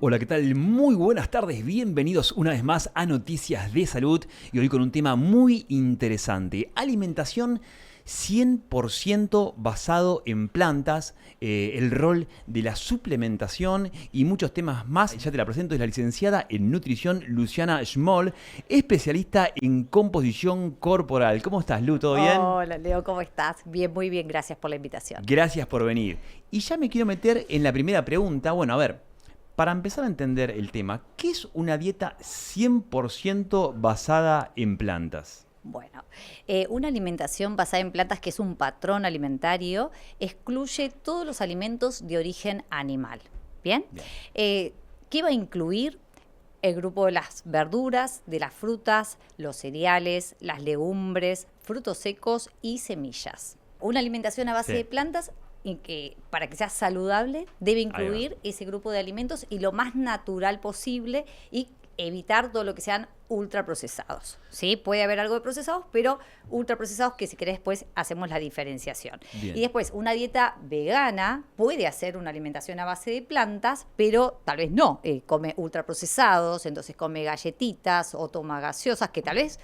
Hola, ¿qué tal? Muy buenas tardes, bienvenidos una vez más a Noticias de Salud y hoy con un tema muy interesante, alimentación 100% basado en plantas, el rol de la suplementación y muchos temas más. Ya te la presento, es la licenciada en nutrición Luciana Schmoll, especialista en composición corporal. ¿Cómo estás, Lu? ¿Todo bien? Hola, Leo, ¿cómo estás? Bien, muy bien, gracias por la invitación. Gracias por venir. Y ya me quiero meter en la primera pregunta. Bueno, a ver, para empezar a entender el tema, ¿qué es una dieta 100% basada en plantas? Bueno, una alimentación basada en plantas, que es un patrón alimentario, excluye todos los alimentos de origen animal. ¿Bien? Bien. ¿Qué va a incluir? El grupo de las verduras, de las frutas, los cereales, las legumbres, frutos secos y semillas. Una alimentación a base Sí. de plantas, y que para que sea saludable, debe Ahí va. incluir ese grupo de alimentos y lo más natural posible y evitar todo lo que sean ultraprocesados. ¿Sí? Puede haber algo de procesados, pero ultraprocesados que si querés después hacemos la diferenciación. Bien. Y después, una dieta vegana puede hacer una alimentación a base de plantas, pero tal vez no. Come ultraprocesados, entonces come galletitas o toma gaseosas que tal vez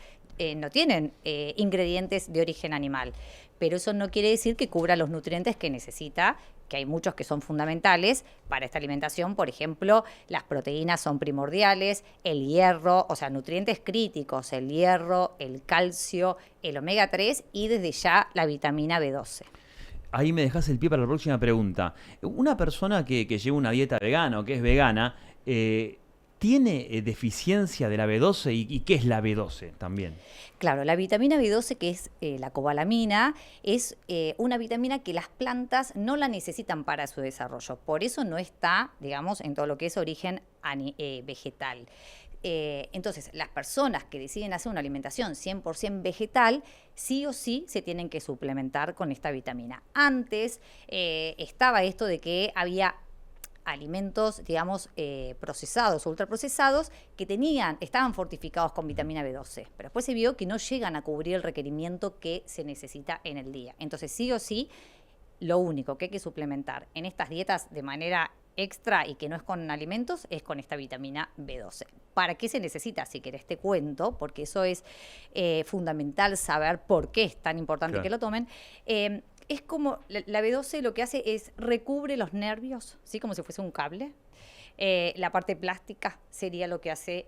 no tienen ingredientes de origen animal. Pero eso no quiere decir que cubra los nutrientes que necesita, que hay muchos que son fundamentales para esta alimentación. Por ejemplo, las proteínas son primordiales, el hierro, o sea, nutrientes críticos, el hierro, el calcio, el omega 3 y desde ya la vitamina B12. Ahí me dejas el pie para la próxima pregunta. Una persona que lleva una dieta vegana o que es vegana, ¿tiene deficiencia de la B12 y qué es la B12 también? Claro, la vitamina B12, que es la cobalamina, es una vitamina que las plantas no la necesitan para su desarrollo. Por eso no está, digamos, en todo lo que es origen vegetal. Entonces, las personas que deciden hacer una alimentación 100% vegetal, sí o sí se tienen que suplementar con esta vitamina. Antes estaba esto de que había alimentos, digamos, procesados o ultraprocesados que estaban fortificados con vitamina B12, pero después se vio que no llegan a cubrir el requerimiento que se necesita en el día. Entonces, sí o sí, lo único que hay que suplementar en estas dietas de manera extra y que no es con alimentos, es con esta vitamina B12. ¿Para qué se necesita? Si querés te cuento, porque eso es fundamental saber por qué es tan importante Claro. que lo tomen. Es como la B12 lo que hace es recubre los nervios, ¿sí? Como si fuese un cable. La parte plástica sería lo que hace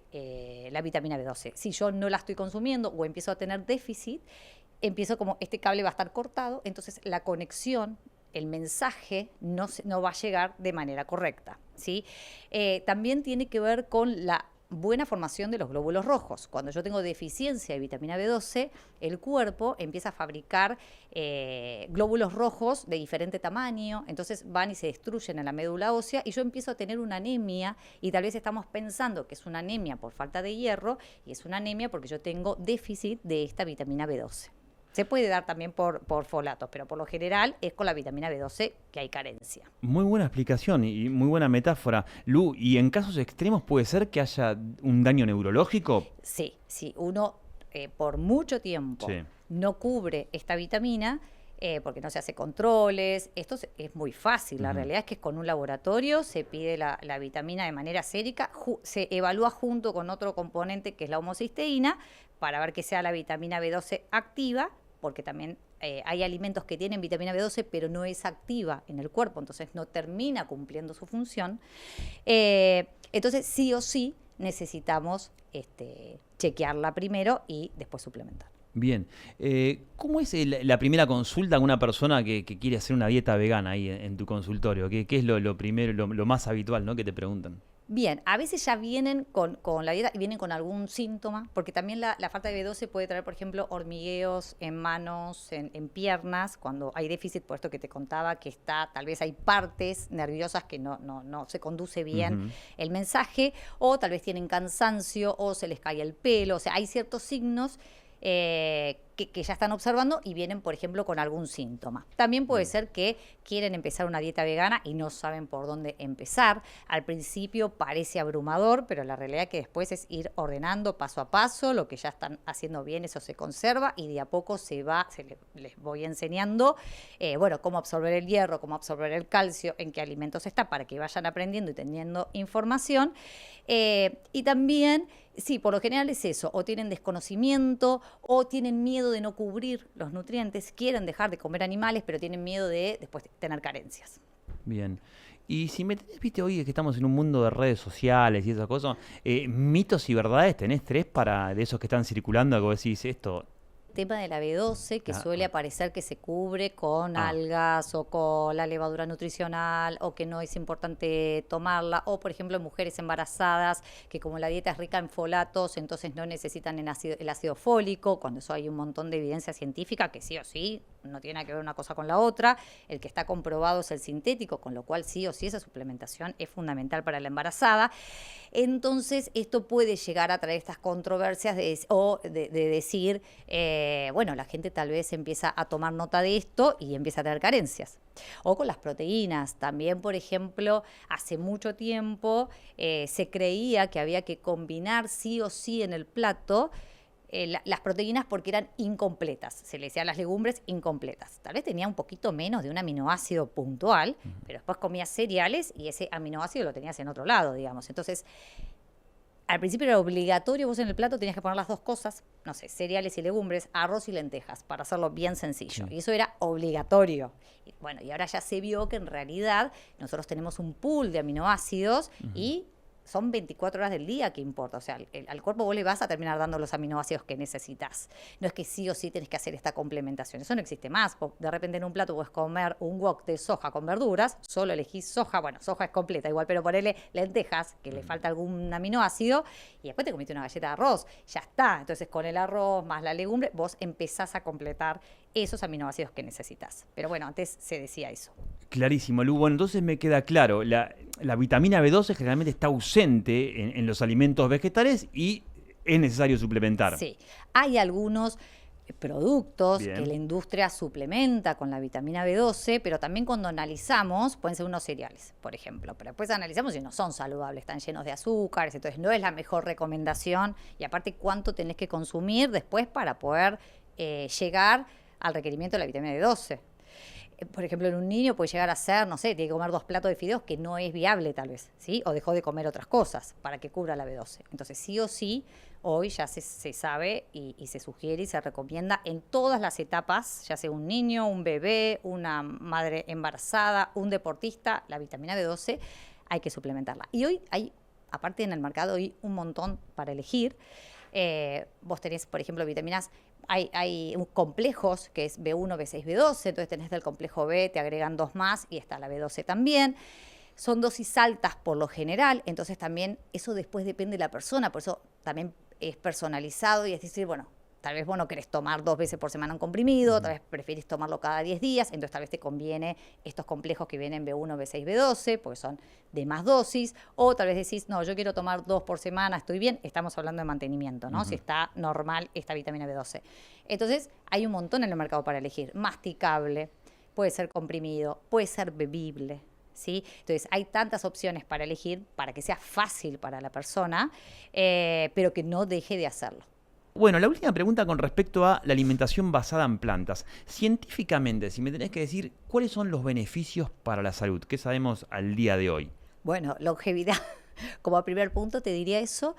la vitamina B12. Si yo no la estoy consumiendo o empiezo a tener déficit, empiezo como este cable va a estar cortado, entonces la conexión, el mensaje no va a llegar de manera correcta, ¿sí? También tiene que ver con la buena formación de los glóbulos rojos. Cuando yo tengo deficiencia de vitamina B12, el cuerpo empieza a fabricar glóbulos rojos de diferente tamaño, entonces van y se destruyen en la médula ósea y yo empiezo a tener una anemia y tal vez estamos pensando que es una anemia por falta de hierro y es una anemia porque yo tengo déficit de esta vitamina B12. Se puede dar también por folatos, pero por lo general es con la vitamina B12 que hay carencia. Muy buena explicación y muy buena metáfora. Lu, ¿y en casos extremos puede ser que haya un daño neurológico? Sí, si uno por mucho tiempo Sí. no cubre esta vitamina, porque no se hace controles, esto es muy fácil. La realidad es que con un laboratorio se pide la vitamina de manera sérica, se evalúa junto con otro componente que es la homocisteína para ver que sea la vitamina B12 activa, porque también hay alimentos que tienen vitamina B12 pero no es activa en el cuerpo, entonces no termina cumpliendo su función. Entonces sí o sí necesitamos chequearla primero y después suplementar. Bien. ¿Cómo es la primera consulta a una persona que quiere hacer una dieta vegana ahí en tu consultorio? ¿Qué es lo primero, lo más habitual, ¿no? que te preguntan? Bien, a veces ya vienen con la dieta y vienen con algún síntoma, porque también la falta de B12 puede traer, por ejemplo, hormigueos en manos, en piernas, cuando hay déficit, por esto que te contaba, que tal vez hay partes nerviosas que no se conduce bien el mensaje, o tal vez tienen cansancio, o se les cae el pelo, o sea, hay ciertos signos que ya están observando y vienen, por ejemplo, con algún síntoma. También puede ser que quieren empezar una dieta vegana y no saben por dónde empezar. Al principio parece abrumador, pero la realidad es que después es ir ordenando paso a paso. Lo que ya están haciendo bien, eso se conserva y de a poco les voy enseñando, cómo absorber el hierro, cómo absorber el calcio, en qué alimentos está, para que vayan aprendiendo y teniendo información. Y también, sí, por lo general es eso, o tienen desconocimiento o tienen miedo de no cubrir los nutrientes, quieren dejar de comer animales, pero tienen miedo de después tener carencias. Bien. Y si me tenés, viste, hoy que estamos en un mundo de redes sociales y esas cosas, mitos y verdades, ¿tenés tres de esos que están circulando? Que vos decís esto. Tema de la B12, que suele aparecer que se cubre con algas o con la levadura nutricional, o que no es importante tomarla, o por ejemplo mujeres embarazadas que como la dieta es rica en folatos, entonces no necesitan el ácido fólico, cuando eso hay un montón de evidencia científica que sí o sí no tiene que ver una cosa con la otra. El que está comprobado es el sintético, con lo cual sí o sí esa suplementación es fundamental para la embarazada. Entonces esto puede llegar a traer estas controversias de decir, la gente tal vez empieza a tomar nota de esto y empieza a tener carencias. O con las proteínas. También, por ejemplo, hace mucho tiempo se creía que había que combinar sí o sí en el plato las proteínas porque eran incompletas. Se le decía a las legumbres incompletas. Tal vez tenía un poquito menos de un aminoácido puntual, pero después comías cereales y ese aminoácido lo tenías en otro lado, digamos. Entonces, al principio era obligatorio, vos en el plato tenías que poner las dos cosas, no sé, cereales y legumbres, arroz y lentejas, para hacerlo bien sencillo. Y eso era obligatorio. Y ahora ya se vio que en realidad nosotros tenemos un pool de aminoácidos y son 24 horas del día que importa. O sea, al cuerpo vos le vas a terminar dando los aminoácidos que necesitas. No es que sí o sí tenés que hacer esta complementación. Eso no existe más. De repente en un plato podés comer un wok de soja con verduras, solo elegís soja. Bueno, soja es completa igual, pero ponele lentejas, que le falta algún aminoácido, y después te comiste una galleta de arroz. Ya está. Entonces con el arroz más la legumbre, vos empezás a completar esos aminoácidos que necesitas. Pero bueno, antes se decía eso. Clarísimo, Lu. Bueno, entonces me queda claro, la vitamina B12 generalmente está ausente en los alimentos vegetales y es necesario suplementar. Sí, hay algunos productos Bien. que la industria suplementa con la vitamina B12, pero también cuando analizamos, pueden ser unos cereales, por ejemplo, pero después analizamos y no son saludables, están llenos de azúcares, entonces no es la mejor recomendación, y aparte cuánto tenés que consumir después para poder llegar al requerimiento de la vitamina B12. Por ejemplo, en un niño puede llegar a ser, no sé, tiene que comer 2 platos de fideos, que no es viable tal vez, ¿sí? O dejó de comer otras cosas para que cubra la B12. Entonces, sí o sí, hoy ya se sabe y se sugiere y se recomienda en todas las etapas, ya sea un niño, un bebé, una madre embarazada, un deportista, la vitamina B12 hay que suplementarla. Y hoy hay, aparte en el mercado, hay un montón para elegir. Vos tenés, por ejemplo, vitaminas. Hay complejos que es B1, B6, B12, entonces tenés del complejo B, te agregan 2 más y está la B12 también. Son dosis altas por lo general, entonces también eso después depende de la persona, por eso también es personalizado y es decir, bueno, tal vez vos no querés tomar 2 veces por semana un comprimido, tal vez preferís tomarlo cada 10 días, entonces tal vez te conviene estos complejos que vienen B1, B6, B12, porque son de más dosis, o tal vez decís, no, yo quiero tomar 2 por semana, estoy bien, estamos hablando de mantenimiento, ¿no? Si está normal esta vitamina B12. Entonces, hay un montón en el mercado para elegir, masticable, puede ser comprimido, puede ser bebible, ¿sí? Entonces, hay tantas opciones para elegir para que sea fácil para la persona, pero que no deje de hacerlo. Bueno, la última pregunta con respecto a la alimentación basada en plantas. Científicamente, si me tenés que decir, ¿cuáles son los beneficios para la salud? ¿Qué sabemos al día de hoy? Bueno, longevidad, como primer punto te diría eso.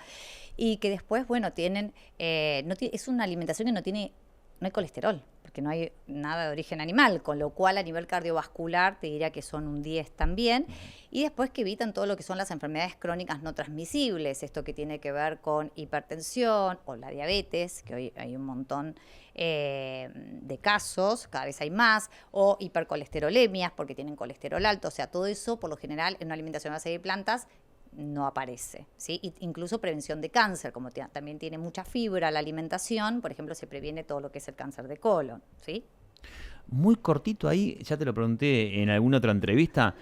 Y que después, bueno, es una alimentación que no hay colesterol, porque no hay nada de origen animal, con lo cual a nivel cardiovascular te diría que son un 10 también. Y después que evitan todo lo que son las enfermedades crónicas no transmisibles, esto que tiene que ver con hipertensión o la diabetes, que hoy hay un montón de casos, cada vez hay más, o hipercolesterolemias porque tienen colesterol alto, o sea, todo eso por lo general en una alimentación a base de plantas no aparece, ¿sí? Incluso prevención de cáncer, como también tiene mucha fibra la alimentación, por ejemplo, se previene todo lo que es el cáncer de colon, ¿sí? Muy cortito ahí, ya te lo pregunté en alguna otra entrevista,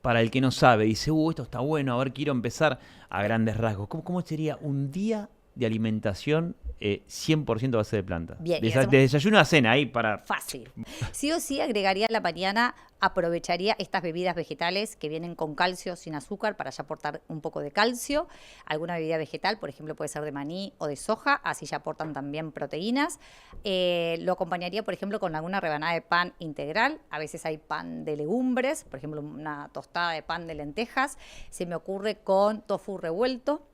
para el que no sabe, dice, esto está bueno, a ver, quiero empezar a grandes rasgos. ¿Cómo sería un día de alimentación 100% base de planta. Bien, De desayuno a cena, ahí para... Fácil. Sí o sí agregaría en la mañana, aprovecharía estas bebidas vegetales que vienen con calcio sin azúcar para ya aportar un poco de calcio. Alguna bebida vegetal, por ejemplo, puede ser de maní o de soja, así ya aportan también proteínas. Lo acompañaría, por ejemplo, con alguna rebanada de pan integral. A veces hay pan de legumbres, por ejemplo, una tostada de pan de lentejas. Se me ocurre con tofu revuelto,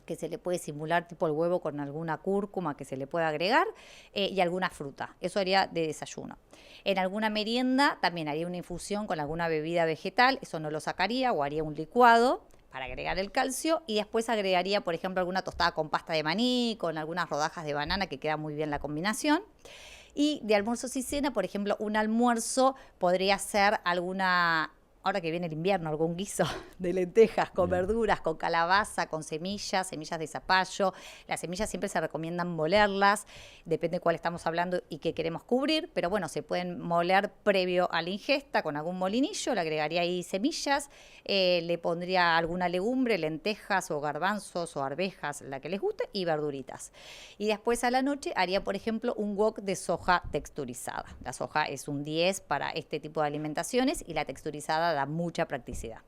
que se le puede simular tipo el huevo con alguna cúrcuma que se le pueda agregar, y alguna fruta. Eso haría de desayuno. En alguna merienda también haría una infusión con alguna bebida vegetal, eso no lo sacaría, o haría un licuado para agregar el calcio, y después agregaría, por ejemplo, alguna tostada con pasta de maní, con algunas rodajas de banana, que queda muy bien la combinación. Y de almuerzos y cena, por ejemplo, un almuerzo podría ser alguna... Ahora que viene el invierno, algún guiso de lentejas con verduras, con calabaza, con semillas de zapallo. Las semillas siempre se recomiendan molerlas, depende de cuál estamos hablando y qué queremos cubrir, pero bueno, se pueden moler previo a la ingesta con algún molinillo, le agregaría ahí semillas, le pondría alguna legumbre, lentejas o garbanzos o arvejas, la que les guste, y verduritas. Y después a la noche haría, por ejemplo, un wok de soja texturizada. La soja es un 10 para este tipo de alimentaciones y la texturizada da mucha practicidad.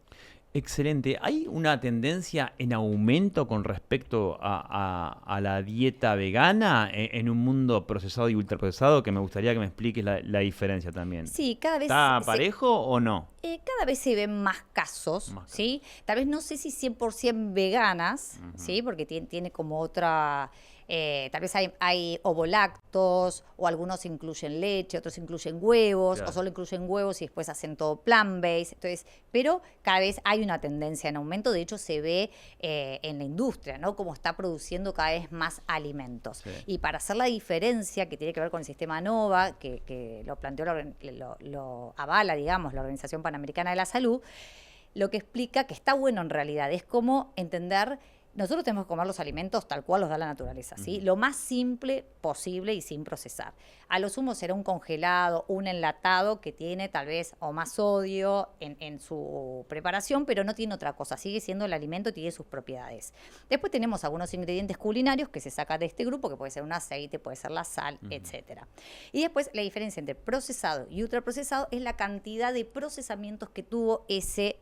Excelente. ¿Hay una tendencia en aumento con respecto a la dieta vegana en un mundo procesado y ultraprocesado? Que me gustaría que me expliques la diferencia también. Sí, cada vez... ¿Está parejo o no? Cada vez se ven más casos, ¿sí? Tal vez no sé si 100% veganas, ¿sí? Porque tiene como otra... tal vez hay ovolactos, o algunos incluyen leche, otros incluyen huevos, claro, o solo incluyen huevos y después hacen todo plant-based. Entonces, pero cada vez hay una tendencia en aumento. De hecho, se ve en la industria, ¿no? Como está produciendo cada vez más alimentos. Sí. Y para hacer la diferencia que tiene que ver con el sistema NOVA, que lo planteó, lo avala, digamos, la Organización Panamericana de la Salud, lo que explica que está bueno en realidad es como entender... Nosotros tenemos que comer los alimentos tal cual los da la naturaleza, ¿sí? Lo más simple posible y sin procesar. A lo sumo será un congelado, un enlatado que tiene tal vez o más sodio en su preparación, pero no tiene otra cosa. Sigue siendo el alimento y tiene sus propiedades. Después tenemos algunos ingredientes culinarios que se sacan de este grupo, que puede ser un aceite, puede ser la sal, etcétera. Y después la diferencia entre procesado y ultraprocesado es la cantidad de procesamientos que tuvo ese,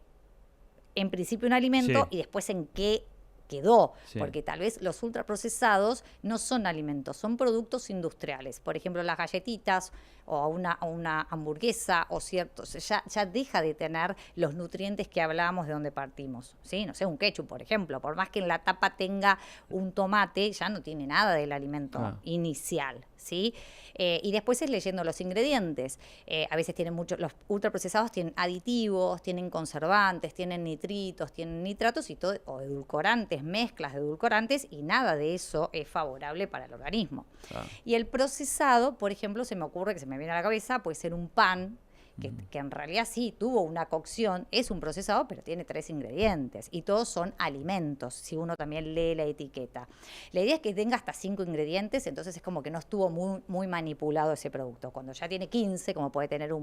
en principio, un alimento, sí, y después en qué quedó, sí, porque tal vez los ultraprocesados no son alimentos, son productos industriales. Por ejemplo, las galletitas o una hamburguesa o ciertos, ya deja de tener los nutrientes que hablábamos de donde partimos, ¿sí? No sé, un ketchup, por ejemplo, por más que en la tapa tenga un tomate, ya no tiene nada del alimento inicial, ¿sí? Y después es leyendo los ingredientes. A veces tienen los ultraprocesados tienen aditivos, tienen conservantes, tienen nitritos, tienen nitratos y todo, o edulcorantes, mezclas de edulcorantes, y nada de eso es favorable para el organismo. Y el procesado, por ejemplo, se me ocurre, que se me viene a la cabeza, puede ser un pan, que en realidad sí tuvo una cocción, es un procesado, pero tiene 3 ingredientes y todos son alimentos, si uno también lee la etiqueta. La idea es que tenga hasta 5 ingredientes, entonces es como que no estuvo muy manipulado ese producto. Cuando ya tiene 15, como puede tener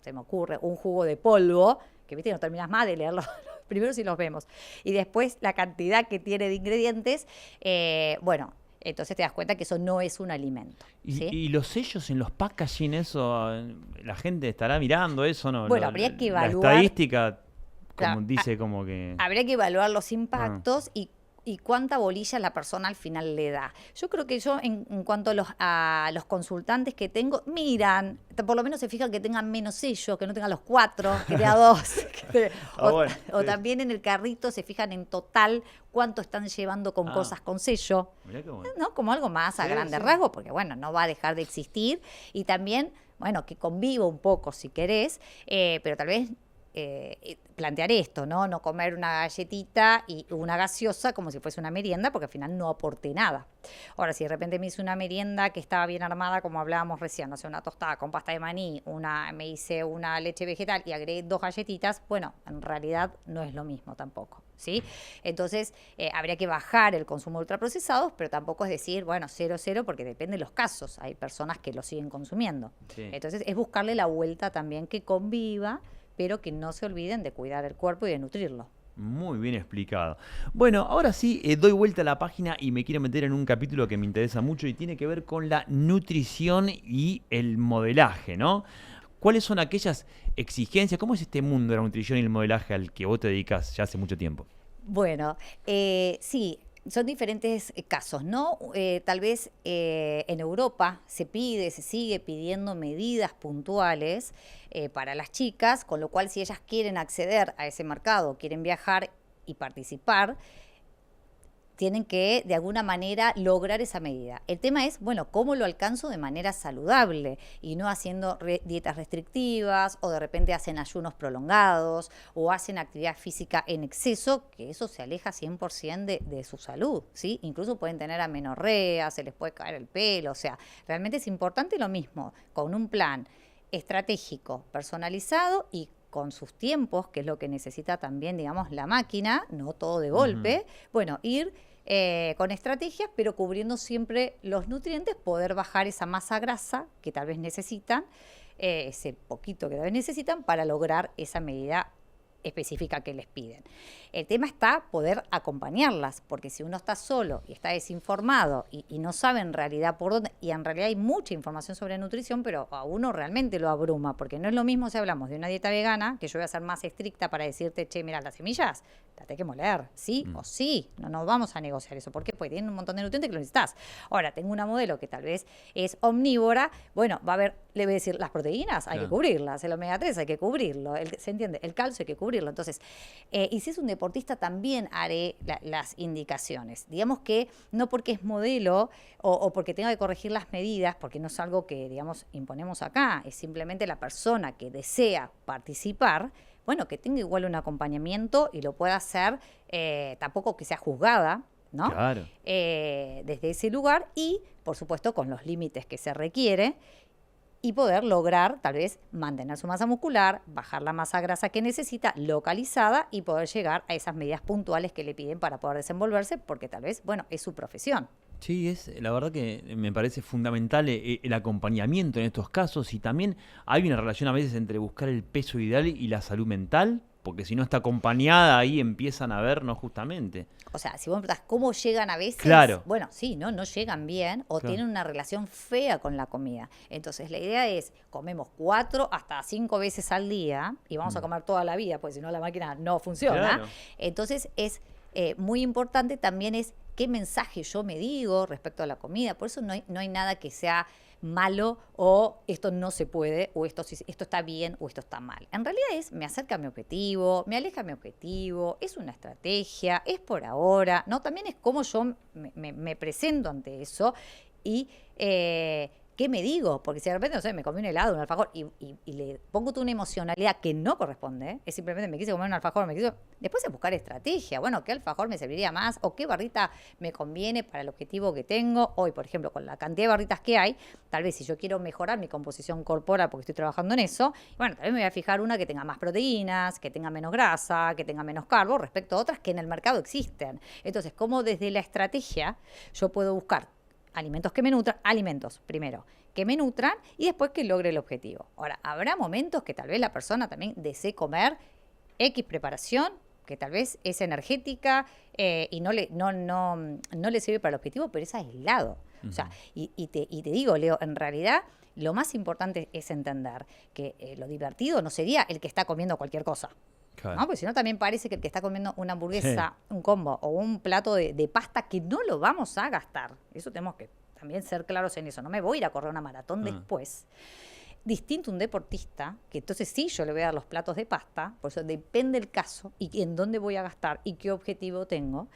se me ocurre, un jugo de polvo, que viste, no terminas más de leerlo primero si los vemos, y después la cantidad que tiene de ingredientes, bueno, entonces te das cuenta que eso no es un alimento. ¿Sí? ¿Y los sellos en los packaging, eso, la gente estará mirando eso, no? Bueno, habría que evaluar. La estadística, como dice, como que... Habría que evaluar los impactos y cuánta bolilla la persona al final le da. Yo creo que en cuanto a los consultantes que tengo, miran, por lo menos se fijan que tengan menos sellos, que no tengan los 4, que tenga 2. O también en el carrito se fijan en total cuánto están llevando con cosas con sello. Mirá qué bueno. ¿No? Como algo más a grandes rasgos, porque bueno, no va a dejar de existir. Y también, bueno, que conviva un poco si querés, pero tal vez... plantear esto, ¿no? No comer una galletita y una gaseosa como si fuese una merienda, porque al final no aporté nada. Ahora, si de repente me hice una merienda que estaba bien armada, como hablábamos recién, no sé, una tostada con pasta de maní, me hice una leche vegetal y agregué 2 galletitas, bueno, en realidad no es lo mismo tampoco, ¿sí? Entonces, habría que bajar el consumo de ultraprocesados, pero tampoco es decir, bueno, 0, porque depende de los casos. Hay personas que lo siguen consumiendo. Sí. Entonces, es buscarle la vuelta también que conviva, pero que no se olviden de cuidar el cuerpo y de nutrirlo. Muy bien explicado. Bueno, ahora sí, doy vuelta a la página y me quiero meter en un capítulo que me interesa mucho y tiene que ver con la nutrición y el modelaje, ¿no? ¿Cuáles son aquellas exigencias? ¿Cómo es este mundo de la nutrición y el modelaje al que vos te dedicas ya hace mucho tiempo? Bueno, sí, son diferentes casos, ¿no? Tal vez en Europa se sigue pidiendo medidas puntuales para las chicas, con lo cual si ellas quieren acceder a ese mercado, quieren viajar y participar, tienen que de alguna manera lograr esa medida. El tema es, bueno, ¿cómo lo alcanzo de manera saludable? Y no haciendo dietas restrictivas o de repente hacen ayunos prolongados o hacen actividad física en exceso, que eso se aleja 100% de su salud, ¿sí? Incluso pueden tener amenorrea, se les puede caer el pelo, o sea, realmente es importante lo mismo, con un plan estratégico, personalizado y con sus tiempos, que es lo que necesita también, digamos, la máquina, no todo de golpe, bueno, ir con estrategias, pero cubriendo siempre los nutrientes, poder bajar esa masa grasa que tal vez necesitan, ese poquito que tal vez necesitan para lograr esa medida específica que les piden. El tema está poder acompañarlas, porque si uno está solo y está desinformado y no sabe en realidad por dónde, y en realidad hay mucha información sobre nutrición, pero a uno realmente lo abruma, porque no es lo mismo si hablamos de una dieta vegana, que yo voy a ser más estricta para decirte, che, mira, las semillas, las tenés que moler, sí o sí, no vamos a negociar eso. ¿Por qué? Porque tienen un montón de nutrientes que lo necesitas. Ahora, tengo una modelo que tal vez es omnívora, bueno, va a haber, le voy a decir, las proteínas hay que cubrirlas, el omega 3 hay que cubrirlo, ¿se entiende? El calcio hay que cubrirlo. Entonces, y si es un deportista también haré las indicaciones. Digamos que no porque es modelo o porque tenga que corregir las medidas, porque no es algo que, digamos, imponemos acá, es simplemente la persona que desea participar, bueno, que tenga igual un acompañamiento y lo pueda hacer, tampoco que sea juzgada, ¿no? Claro. Desde ese lugar y, por supuesto, con los límites que se requiere y poder lograr, tal vez, mantener su masa muscular, bajar la masa grasa que necesita, localizada, y poder llegar a esas medidas puntuales que le piden para poder desenvolverse, porque tal vez, bueno, es su profesión. Sí, la verdad que me parece fundamental el acompañamiento en estos casos y también hay una relación a veces entre buscar el peso ideal y la salud mental, porque si no está acompañada ahí empiezan a ver, ¿no? Justamente. O sea, si vos me preguntás cómo llegan a veces, Claro. bueno, sí, no llegan bien o Claro. tienen una relación fea con la comida. Entonces, la idea es, comemos 4 hasta 5 veces al día y vamos a comer toda la vida, porque si no la máquina no funciona. Claro. Entonces, es muy importante también es qué mensaje yo me digo respecto a la comida. Por eso no hay nada que sea malo o esto no se puede o esto está bien o esto está mal. En realidad me acerca a mi objetivo, me aleja a mi objetivo, es una estrategia, es por ahora, ¿no? También es cómo yo me presento ante eso y ¿qué me digo? Porque si de repente, no sé, me comí un helado, un alfajor y le pongo toda una emocionalidad que no corresponde, es simplemente me quise comer un alfajor, después es buscar estrategia, bueno, ¿qué alfajor me serviría más? ¿O qué barrita me conviene para el objetivo que tengo? Hoy, por ejemplo, con la cantidad de barritas que hay, tal vez si yo quiero mejorar mi composición corporal porque estoy trabajando en eso, bueno, tal vez me voy a fijar una que tenga más proteínas, que tenga menos grasa, que tenga menos carbo, respecto a otras que en el mercado existen. Entonces, ¿cómo desde la estrategia yo puedo buscar alimentos que me nutran, alimentos primero, que me nutran y después que logre el objetivo? Ahora, habrá momentos que tal vez la persona también desee comer X preparación, que tal vez es energética y no le sirve para el objetivo, pero es aislado. O sea, y te digo, Leo, en realidad lo más importante es entender que lo divertido no sería el que está comiendo cualquier cosa. Claro. ¿No? Porque si no también parece que el que está comiendo una hamburguesa, un combo o un plato de pasta que no lo vamos a gastar. Eso tenemos que también ser claros en eso. No me voy a ir a correr una maratón después. Distinto un deportista, que entonces sí yo le voy a dar los platos de pasta, por eso depende del caso y en dónde voy a gastar y qué objetivo tengo.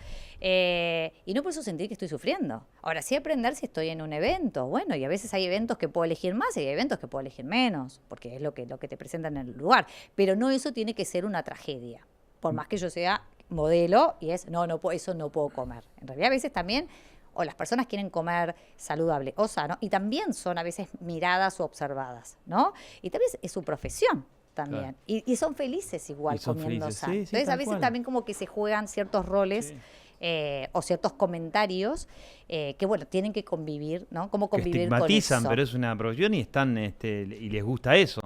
Y no por eso sentir que estoy sufriendo. Ahora sí aprender si estoy en un evento. Bueno, y a veces hay eventos que puedo elegir más y hay eventos que puedo elegir menos, porque es lo que te presentan en el lugar. Pero no eso tiene que ser una tragedia. Por más que yo sea modelo y eso no puedo comer. En realidad a veces también o las personas quieren comer saludable o sano, y también son a veces miradas o observadas, ¿no? Y tal vez es su profesión también. Claro. Y son felices igual comiendo sano. Sí, Entonces a veces cual. también como que se juegan ciertos roles o ciertos comentarios que, bueno, tienen que convivir, ¿no? Cómo Que convivir con estigmatizan, eso. pero es una profesión y están y les gusta eso.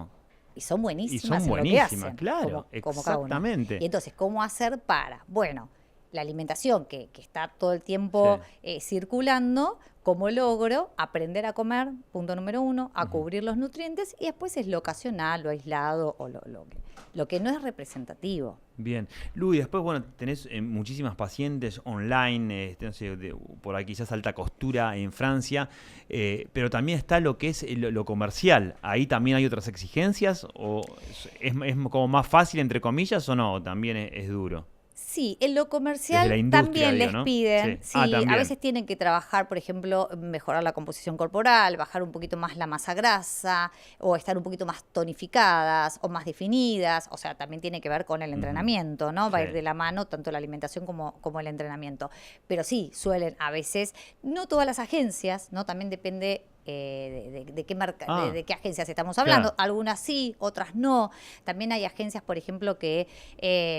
y son buenísimas Y son en lo que buenísimas, hacen, claro, como cada una. exactamente. Y entonces, ¿cómo hacer para? Bueno, la alimentación que está todo el tiempo circulando, ¿cómo logro aprender a comer? Punto número 1, a cubrir los nutrientes, y después es lo ocasional, lo aislado o lo que no es representativo. Bien. Lu, y después, bueno, tenés muchísimas pacientes online, no sé, por aquí quizás alta costura en Francia, pero también está lo que es lo comercial. ¿Ahí también hay otras exigencias? ¿O es como más fácil, entre comillas, o no? ¿También es duro? Sí, en lo Desde comercial la industria, también digo, les ¿no? piden, Sí. sí, También. a veces tienen que trabajar, por ejemplo, mejorar la composición corporal, bajar un poquito más la masa grasa, o estar un poquito más tonificadas o más definidas, o sea, también tiene que ver con el entrenamiento, ¿no? Va a ir de la mano tanto la alimentación como el entrenamiento. Pero sí, suelen a veces, no todas las agencias, ¿no? También depende de qué agencias estamos hablando. Claro. Algunas sí, otras no. También hay agencias, por ejemplo, que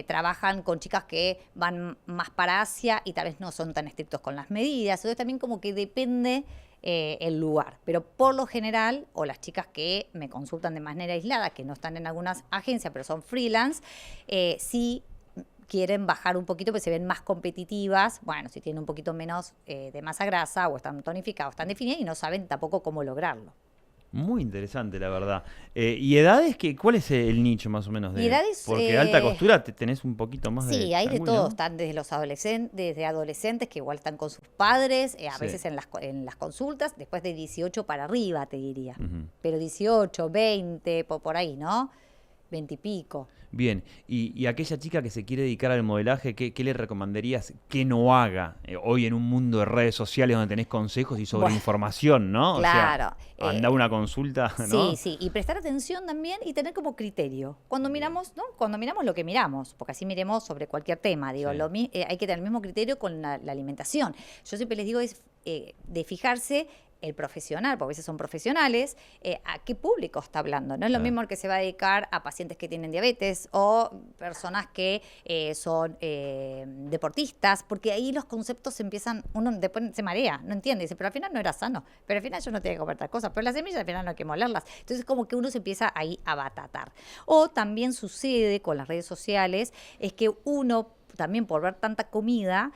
trabajan con chicas que van más para Asia y tal vez no son tan estrictos con las medidas. Entonces también como que depende el lugar. Pero por lo general, o las chicas que me consultan de manera aislada, que no están en algunas agencias, pero son freelance, sí quieren bajar un poquito porque se ven más competitivas, bueno, si tienen un poquito menos de masa grasa o están tonificados, están definidas y no saben tampoco cómo lograrlo. Muy interesante, la verdad. ¿Y edades? ¿Cuál es el nicho más o menos? Y edades, porque alta costura tenés un poquito más de... Sí, hay de ángulo, todo. ¿no? Están desde los adolescentes que igual están con sus padres, a Sí. veces en las consultas, después de 18 para arriba, te diría. Ujú. Pero 18, 20, por ahí, ¿no? 20 y pico. Bien, y aquella chica que se quiere dedicar al modelaje, ¿qué le recomendarías que no haga hoy en un mundo de redes sociales donde tenés consejos y sobre Bueno, información, ¿no? claro. O sea, anda a una consulta, ¿no? Sí, sí, y prestar atención también y tener como criterio. Cuando miramos, ¿no? Cuando miramos lo que miramos, porque así miremos sobre cualquier tema, digo, Sí. hay que tener el mismo criterio con la alimentación. Yo siempre les digo es de fijarse el profesional, porque a veces son profesionales, a qué público está hablando. No es lo Claro. mismo el que se va a dedicar a pacientes que tienen diabetes o personas que son deportistas, porque ahí los conceptos empiezan, uno después se marea, no entiende, dice, pero al final no era sano, pero al final yo no tenía que comer tal cosa, pero las semillas al final no hay que molerlas. Entonces como que uno se empieza ahí a batatar. O también sucede con las redes sociales, es que uno también por ver tanta comida,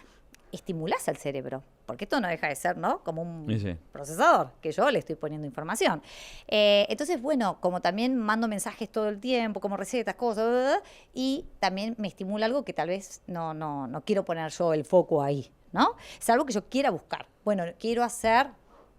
estimulás al cerebro, porque esto no deja de ser, ¿no? Como un Sí. procesador, que yo le estoy poniendo información. Entonces, bueno, como también mando mensajes todo el tiempo, como recetas, cosas, y también me estimula algo que tal vez no quiero poner yo el foco ahí, ¿no? Es algo que yo quiera buscar. Bueno, quiero hacer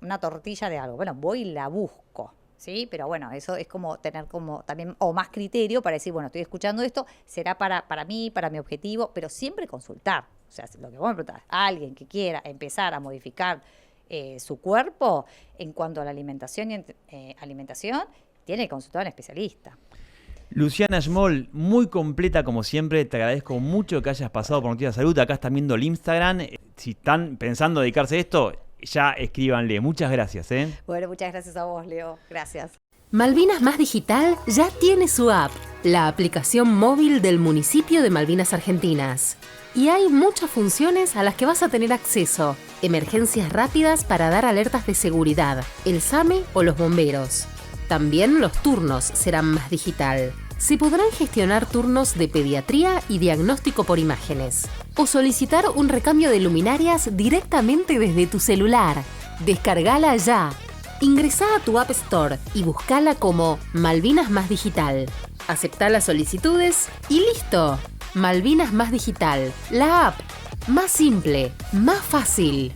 una tortilla de algo. Bueno, voy y la busco. Sí, pero bueno, eso es como tener como también o más criterio para decir, bueno, estoy escuchando esto, será para mí, para mi objetivo, pero siempre consultar. O sea, lo que vos me preguntás, alguien que quiera empezar a modificar su cuerpo en cuanto a la alimentación tiene que consultar a un especialista. Luciana Schmoll, muy completa como siempre, te agradezco mucho que hayas pasado por Noticias de Salud, acá están viendo el Instagram, si están pensando dedicarse a esto, ya escríbanle, muchas gracias. Bueno, muchas gracias a vos, Leo, gracias. Malvinas Más Digital ya tiene su app, la aplicación móvil del municipio de Malvinas Argentinas. Y hay muchas funciones a las que vas a tener acceso. Emergencias rápidas para dar alertas de seguridad, el SAME o los bomberos. También los turnos serán más digital. Se podrán gestionar turnos de pediatría y diagnóstico por imágenes. O solicitar un recambio de luminarias directamente desde tu celular. Descargala ya. Ingresá a tu App Store y buscala como Malvinas Más Digital. Aceptá las solicitudes y ¡listo! Malvinas Más Digital, la app más simple, más fácil.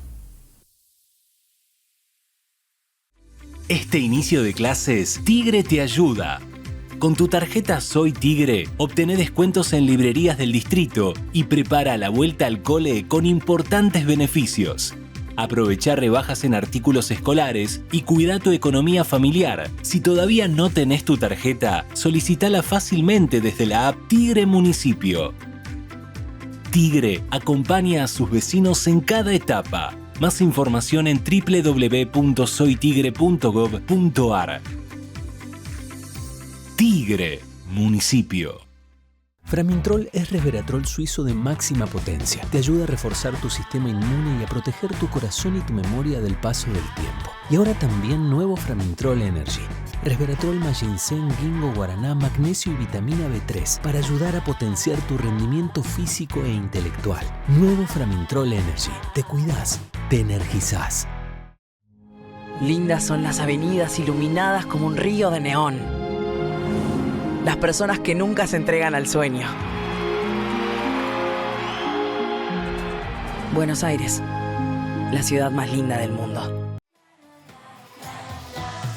Este inicio de clases, Tigre te ayuda. Con tu tarjeta Soy Tigre, obtené descuentos en librerías del distrito y prepara la vuelta al cole con importantes beneficios. Aprovechá rebajas en artículos escolares y cuida tu economía familiar. Si todavía no tenés tu tarjeta, solicitala fácilmente desde la app Tigre Municipio. Tigre acompaña a sus vecinos en cada etapa. Más información en www.soytigre.gov.ar. Tigre Municipio. Framintrol es resveratrol suizo de máxima potencia. Te ayuda a reforzar tu sistema inmune y a proteger tu corazón y tu memoria del paso del tiempo. Y ahora también nuevo Framintrol Energy. Resveratrol más ginseng, ginkgo, guaraná, magnesio y vitamina B3 para ayudar a potenciar tu rendimiento físico e intelectual. Nuevo Framintrol Energy. Te cuidas, te energizás. Lindas son las avenidas iluminadas como un río de neón. Las personas que nunca se entregan al sueño. Buenos Aires, la ciudad más linda del mundo.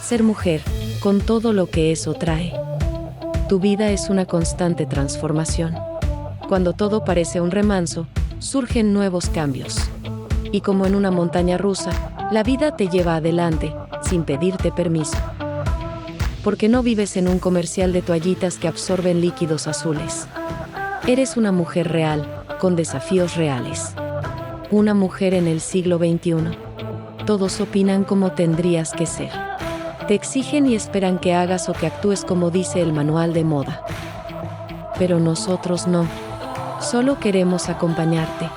Ser mujer, con todo lo que eso trae. Tu vida es una constante transformación. Cuando todo parece un remanso, surgen nuevos cambios. Y como en una montaña rusa, la vida te lleva adelante, sin pedirte permiso. Porque no vives en un comercial de toallitas que absorben líquidos azules. Eres una mujer real, con desafíos reales. Una mujer en el siglo XXI. Todos opinan cómo tendrías que ser. Te exigen y esperan que hagas o que actúes como dice el manual de moda. Pero nosotros no. Solo queremos acompañarte.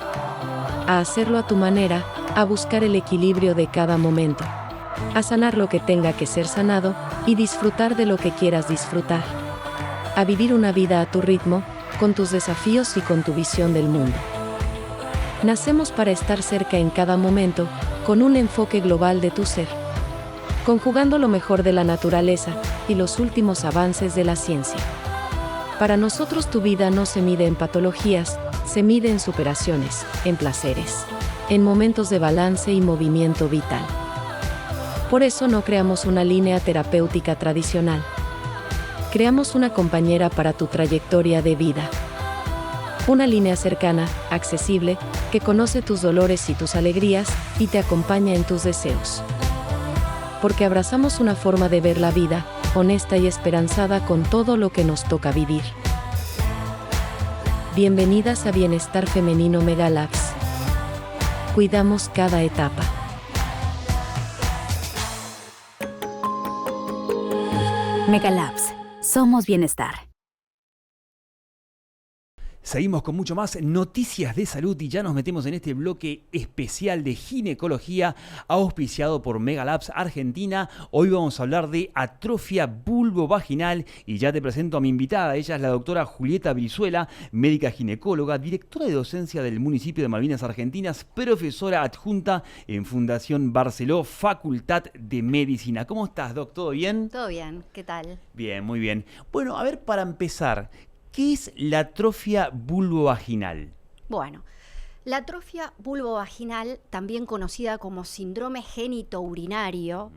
A hacerlo a tu manera, a buscar el equilibrio de cada momento. A sanar lo que tenga que ser sanado y disfrutar de lo que quieras disfrutar. A vivir una vida a tu ritmo, con tus desafíos y con tu visión del mundo. Nacemos para estar cerca en cada momento, con un enfoque global de tu ser. Conjugando lo mejor de la naturaleza y los últimos avances de la ciencia. Para nosotros tu vida no se mide en patologías, se mide en superaciones, en placeres, en momentos de balance y movimiento vital. Por eso no creamos una línea terapéutica tradicional. Creamos una compañera para tu trayectoria de vida. Una línea cercana, accesible, que conoce tus dolores y tus alegrías y te acompaña en tus deseos. Porque abrazamos una forma de ver la vida, honesta y esperanzada con todo lo que nos toca vivir. Bienvenidas a Bienestar Femenino Megalabs. Cuidamos cada etapa. Megalabs. Somos bienestar. Seguimos con mucho más noticias de salud y ya nos metemos en este bloque especial de ginecología auspiciado por Megalabs Argentina. Hoy vamos a hablar de atrofia vulvovaginal y ya te presento a mi invitada. Ella es la doctora Julieta Brizuela, médica ginecóloga, directora de docencia del municipio de Malvinas Argentinas, profesora adjunta en Fundación Barceló, Facultad de Medicina. ¿Cómo estás, Doc? ¿Todo bien? Todo bien, ¿qué tal? Bien, muy bien. Bueno, a ver, para empezar, ¿qué es la atrofia vulvovaginal? Bueno, la atrofia vulvovaginal, también conocida como síndrome genitourinario,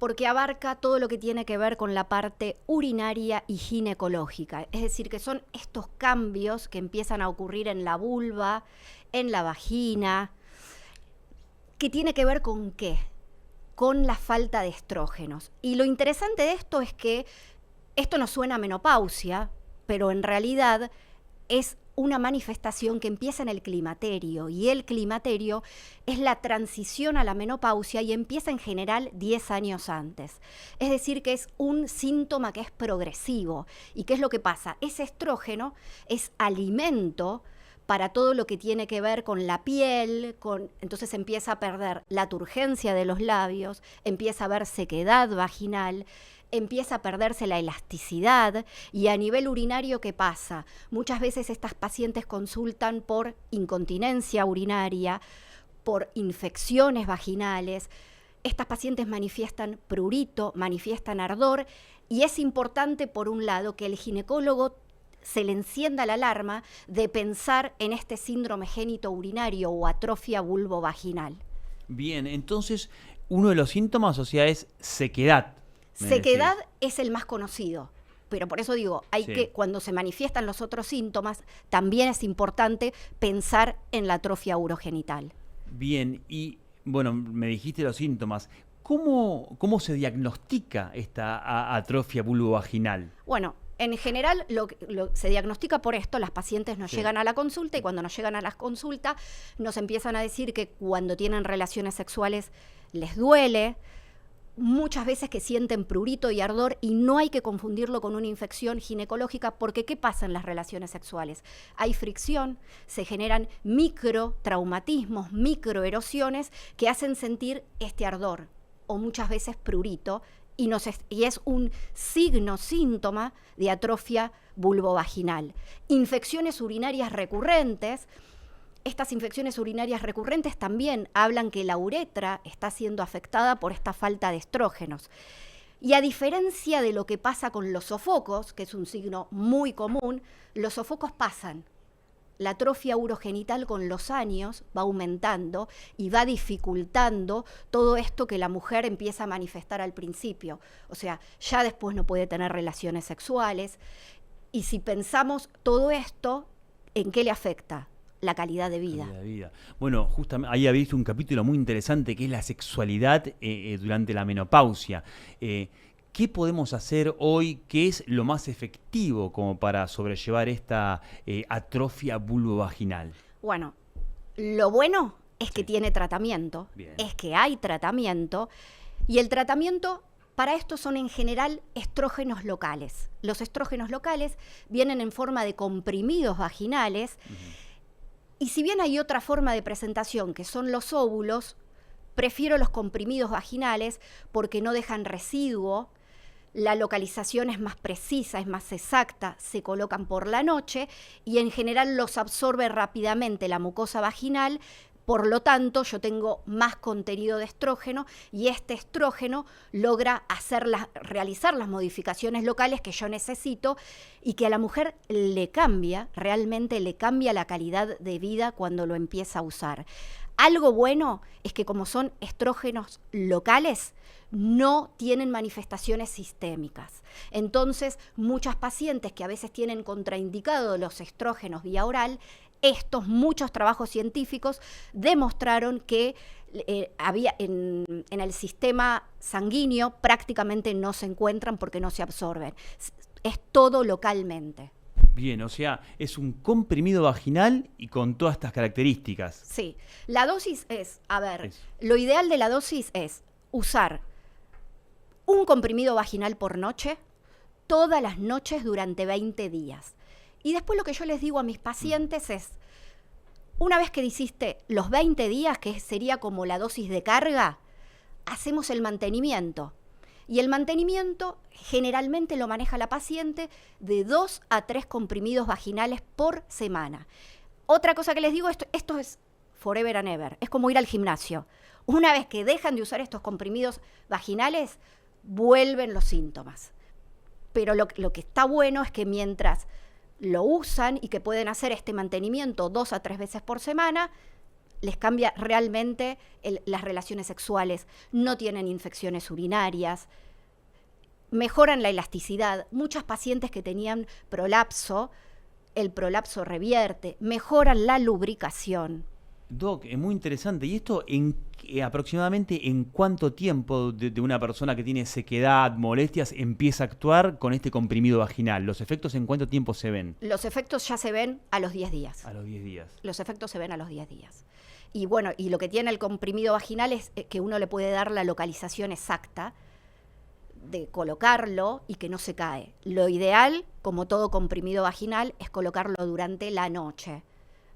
porque abarca todo lo que tiene que ver con la parte urinaria y ginecológica. Es decir, que son estos cambios que empiezan a ocurrir en la vulva, en la vagina, que tiene que ver con ¿qué? Con la falta de estrógenos. Y lo interesante de esto es que esto no suena a menopausia, pero en realidad es una manifestación que empieza en el climaterio, y el climaterio es la transición a la menopausia y empieza en general 10 años antes. Es decir, que es un síntoma que es progresivo. ¿Y qué es lo que pasa? Ese estrógeno es alimento para todo lo que tiene que ver con la piel, entonces empieza a perder la turgencia de los labios, empieza a haber sequedad vaginal, empieza a perderse la elasticidad. Y a nivel urinario, ¿qué pasa? Muchas veces estas pacientes consultan por incontinencia urinaria, por infecciones vaginales. Estas pacientes manifiestan prurito, manifiestan ardor, y es importante, por un lado, que el ginecólogo se le encienda la alarma de pensar en este síndrome genitourinario o atrofia vulvovaginal. Bien, entonces uno de los síntomas, o sea, es sequedad. Sequedad es el más conocido, pero por eso digo, Sí. que cuando se manifiestan los otros síntomas, también es importante pensar en la atrofia urogenital. Bien, y bueno, me dijiste los síntomas. ¿Cómo se diagnostica esta atrofia vulvovaginal? Bueno, en general se diagnostica por esto. Las pacientes nos Sí. llegan a la consulta, y cuando nos llegan a la consulta nos empiezan a decir que cuando tienen relaciones sexuales les duele, muchas veces que sienten prurito y ardor, y no hay que confundirlo con una infección ginecológica, porque ¿qué pasa en las relaciones sexuales? Hay fricción, se generan microtraumatismos, microerosiones que hacen sentir este ardor, o muchas veces prurito, y es un síntoma de atrofia vulvovaginal. Infecciones urinarias recurrentes. Estas infecciones urinarias recurrentes también hablan que la uretra está siendo afectada por esta falta de estrógenos. Y a diferencia de lo que pasa con los sofocos, que es un signo muy común, los sofocos pasan. La atrofia urogenital con los años va aumentando y va dificultando todo esto que la mujer empieza a manifestar al principio. O sea, ya después no puede tener relaciones sexuales. Y si pensamos todo esto, ¿en qué le afecta? La calidad de vida. Calidad de vida. Bueno, justamente ahí habéis visto un capítulo muy interesante que es la sexualidad durante la menopausia. ¿Qué podemos hacer hoy? ¿Qué es lo más efectivo como para sobrellevar esta atrofia vulvovaginal? Bueno, lo bueno es que tiene tratamiento, Bien. es que hay tratamiento, y el tratamiento para esto son en general estrógenos locales. Los estrógenos locales vienen en forma de comprimidos vaginales. Y si bien hay otra forma de presentación, que son los óvulos, prefiero los comprimidos vaginales porque no dejan residuo, la localización es más precisa, es más exacta, se colocan por la noche y en general los absorbe rápidamente la mucosa vaginal. Por lo tanto, yo tengo más contenido de estrógeno y este estrógeno logra realizar las modificaciones locales que yo necesito y que a la mujer realmente le cambia la calidad de vida cuando lo empieza a usar. Algo bueno es que como son estrógenos locales, no tienen manifestaciones sistémicas. Entonces, muchas pacientes que a veces tienen contraindicado los estrógenos vía oral, muchos trabajos científicos demostraron que había en el sistema sanguíneo prácticamente no se encuentran porque no se absorben. Es todo localmente. Bien, o sea, es un comprimido vaginal y con todas estas características. Sí, la dosis lo ideal de la dosis es usar un comprimido vaginal por noche, todas las noches durante 20 días. Y después lo que yo les digo a mis pacientes es, una vez que hiciste los 20 días, que sería como la dosis de carga, hacemos el mantenimiento. Y el mantenimiento generalmente lo maneja la paciente de 2 a 3 comprimidos vaginales por semana. Otra cosa que les digo, esto es forever and ever, es como ir al gimnasio. Una vez que dejan de usar estos comprimidos vaginales, vuelven los síntomas. Pero lo que está bueno es que mientras lo usan y que pueden hacer este mantenimiento 2 a 3 veces por semana, les cambia realmente las relaciones sexuales, no tienen infecciones urinarias, mejoran la elasticidad. Muchas pacientes que tenían prolapso, el prolapso revierte, mejoran la lubricación. Doc, es muy interesante. ¿Y esto aproximadamente en cuánto tiempo de una persona que tiene sequedad, molestias, empieza a actuar con este comprimido vaginal? ¿Los efectos en cuánto tiempo se ven? Los efectos ya se ven a los 10 días. A los 10 días. Los efectos se ven a los 10 días. Y bueno, y lo que tiene el comprimido vaginal es que uno le puede dar la localización exacta de colocarlo y que no se cae. Lo ideal, como todo comprimido vaginal, es colocarlo durante la noche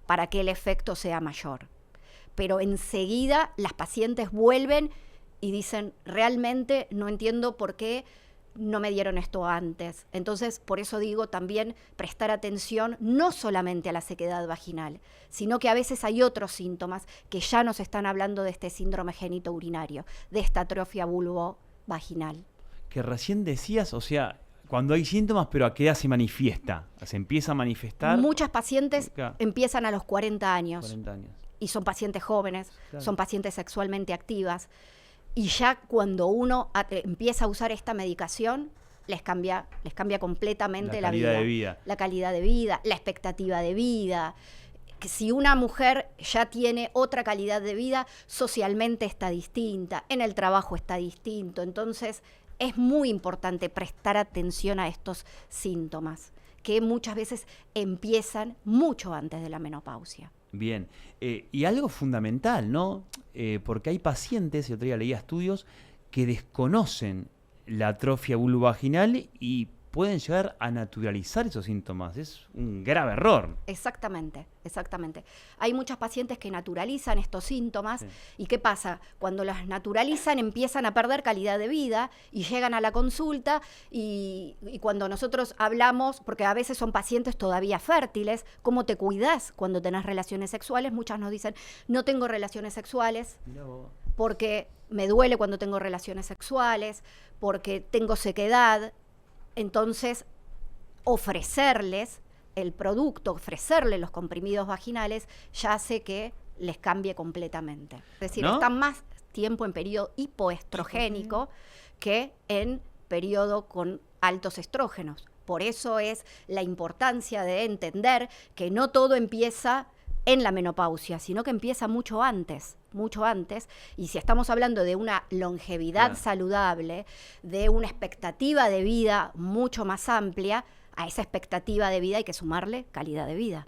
para que el efecto sea mayor. Pero enseguida las pacientes vuelven y dicen, realmente no entiendo por qué no me dieron esto antes. Entonces, por eso digo también prestar atención no solamente a la sequedad vaginal, sino que a veces hay otros síntomas que ya nos están hablando de este síndrome genitourinario, de esta atrofia vulvovaginal. Que recién decías, o sea, cuando hay síntomas, pero ¿a qué edad se manifiesta? ¿Se empieza a manifestar? Muchas pacientes empiezan a los 40 años. 40 años. Y son pacientes jóvenes, Claro. son pacientes sexualmente activas. Y ya cuando uno empieza a usar esta medicación, les cambia completamente la vida. La calidad de vida. La calidad de vida, la expectativa de vida. Que si una mujer ya tiene otra calidad de vida, socialmente está distinta, en el trabajo está distinto. Entonces, es muy importante prestar atención a estos síntomas, que muchas veces empiezan mucho antes de la menopausia. Bien. Y algo fundamental, ¿no? Porque hay pacientes, y otro día leía estudios, que desconocen la atrofia vulvovaginal y pueden llegar a naturalizar esos síntomas. Es un grave error. Exactamente, exactamente. Hay muchas pacientes que naturalizan estos síntomas. Sí. ¿Y qué pasa? Cuando las naturalizan empiezan a perder calidad de vida y llegan a la consulta y cuando nosotros hablamos, porque a veces son pacientes todavía fértiles, ¿cómo te cuidás cuando tenés relaciones sexuales? Muchas nos dicen, no tengo relaciones sexuales porque me duele cuando tengo relaciones sexuales, porque tengo sequedad. Entonces, ofrecerles el producto, ofrecerles los comprimidos vaginales, ya hace que les cambie completamente. Es decir, ¿no? Están más tiempo en periodo hipoestrogénico que en periodo con altos estrógenos. Por eso es la importancia de entender que no todo empieza en la menopausia, sino que empieza mucho antes, y si estamos hablando de una longevidad saludable, de una expectativa de vida mucho más amplia, a esa expectativa de vida hay que sumarle calidad de vida.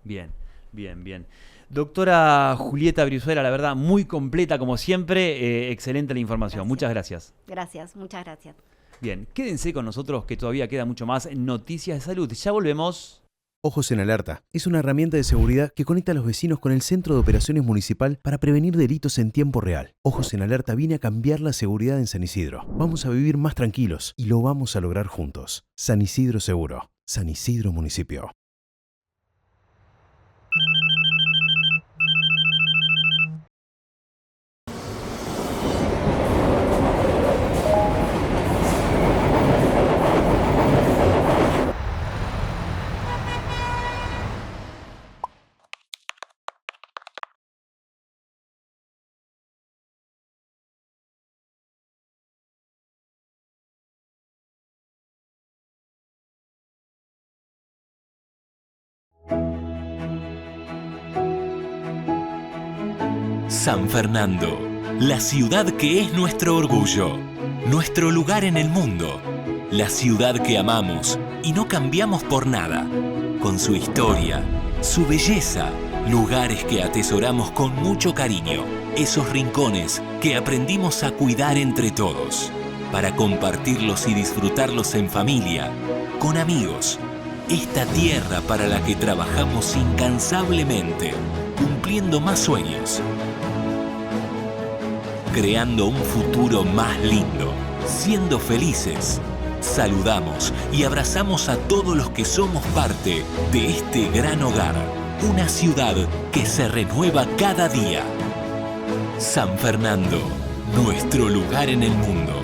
Bien, bien, bien. Doctora Julieta Brizuela, la verdad, muy completa como siempre, excelente la información. Gracias. Muchas gracias. Gracias, muchas gracias. Bien, quédense con nosotros que todavía queda mucho más en Noticias de Salud. Ya volvemos. Ojos en Alerta es una herramienta de seguridad que conecta a los vecinos con el Centro de Operaciones Municipal para prevenir delitos en tiempo real. Ojos en Alerta viene a cambiar la seguridad en San Isidro. Vamos a vivir más tranquilos y lo vamos a lograr juntos. San Isidro Seguro. San Isidro Municipio. San Fernando, la ciudad que es nuestro orgullo, nuestro lugar en el mundo, la ciudad que amamos y no cambiamos por nada, con su historia, su belleza, lugares que atesoramos con mucho cariño, esos rincones que aprendimos a cuidar entre todos, para compartirlos y disfrutarlos en familia, con amigos, esta tierra para la que trabajamos incansablemente, cumpliendo más sueños, creando un futuro más lindo, siendo felices. Saludamos y abrazamos a todos los que somos parte de este gran hogar, una ciudad que se renueva cada día. San Fernando, nuestro lugar en el mundo.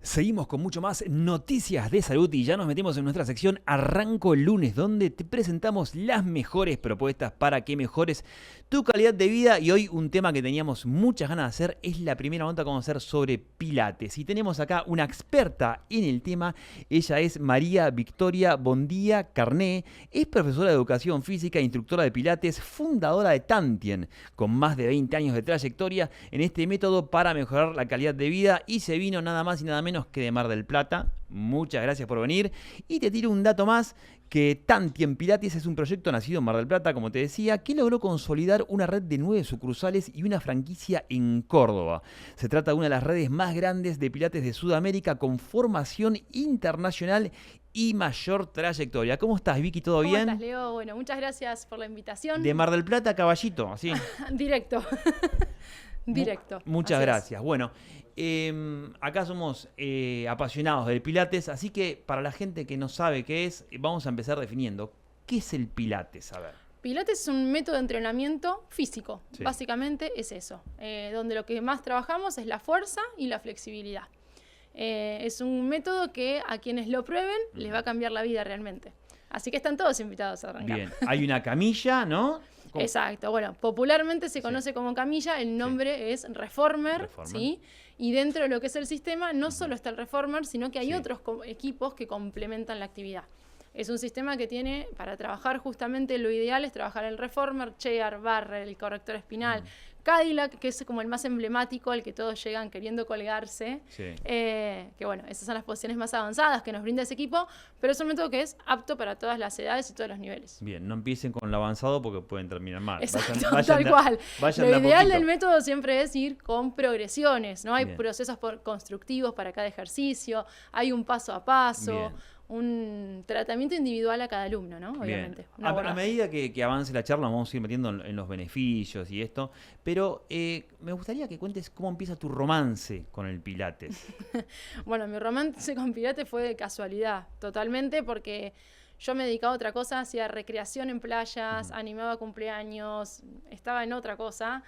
Seguimos con mucho más Noticias de Salud y ya nos metemos en nuestra sección Arranco el lunes, donde te presentamos las mejores propuestas para que mejores tu calidad de vida. Y hoy un tema que teníamos muchas ganas de hacer es la primera nota que vamos a hacer sobre Pilates. Y tenemos acá una experta en el tema. Ella es María Victoria Bondía Carné, es profesora de Educación Física, instructora de Pilates, fundadora de Tantien, con más de 20 años de trayectoria en este método para mejorar la calidad de vida, y se vino nada más y nada menos que de Mar del Plata. Muchas gracias por venir. Y te tiro un dato más, que Tantien Pilates es un proyecto nacido en Mar del Plata, como te decía, que logró consolidar una red de 9 sucursales y una franquicia en Córdoba. Se trata de una de las redes más grandes de Pilates de Sudamérica, con formación internacional y mayor trayectoria. ¿Cómo estás, Vicky? ¿Todo bien? ¿Cómo estás, Leo? Bueno, muchas gracias por la invitación. De Mar del Plata a Caballito, así. Directo. Directo. Muchas gracias. Bueno, acá somos apasionados del Pilates, así que para la gente que no sabe qué es, vamos a empezar definiendo. ¿Qué es el Pilates? A ver. Pilates es un método de entrenamiento físico, sí. Básicamente es eso, donde lo que más trabajamos es la fuerza y la flexibilidad. Es un método que a quienes lo prueben les va a cambiar la vida realmente. Así que están todos invitados a arrancar. Bien, hay una camilla, ¿no? Exacto, bueno, popularmente se conoce como camilla, el nombre es Reformer, ¿sí? Y dentro de lo que es el sistema no solo está el Reformer, sino que hay otros equipos que complementan la actividad. Es un sistema que tiene, para trabajar justamente lo ideal es trabajar el Reformer, Chair, Barre, el corrector espinal, Cadillac, que es como el más emblemático, al que todos llegan queriendo colgarse. Sí. Que bueno, esas son las posiciones más avanzadas que nos brinda ese equipo, pero es un método que es apto para todas las edades y todos los niveles. Bien, no empiecen con lo avanzado porque pueden terminar mal. Exacto, tal cual. Vayan Lo de a ideal poquito. del método siempre es ir con progresiones, ¿no? Hay Bien. procesos constructivos para cada ejercicio, hay un paso a paso, Bien. un tratamiento individual a cada alumno, ¿no? Obviamente. Bien. A medida que avance la charla vamos a ir metiendo en los beneficios y esto, pero me gustaría que cuentes cómo empieza tu romance con el Pilates. Bueno, mi romance con Pilates fue de casualidad, totalmente, porque yo me dedicaba a otra cosa, hacía recreación en playas, animaba cumpleaños, estaba en otra cosa.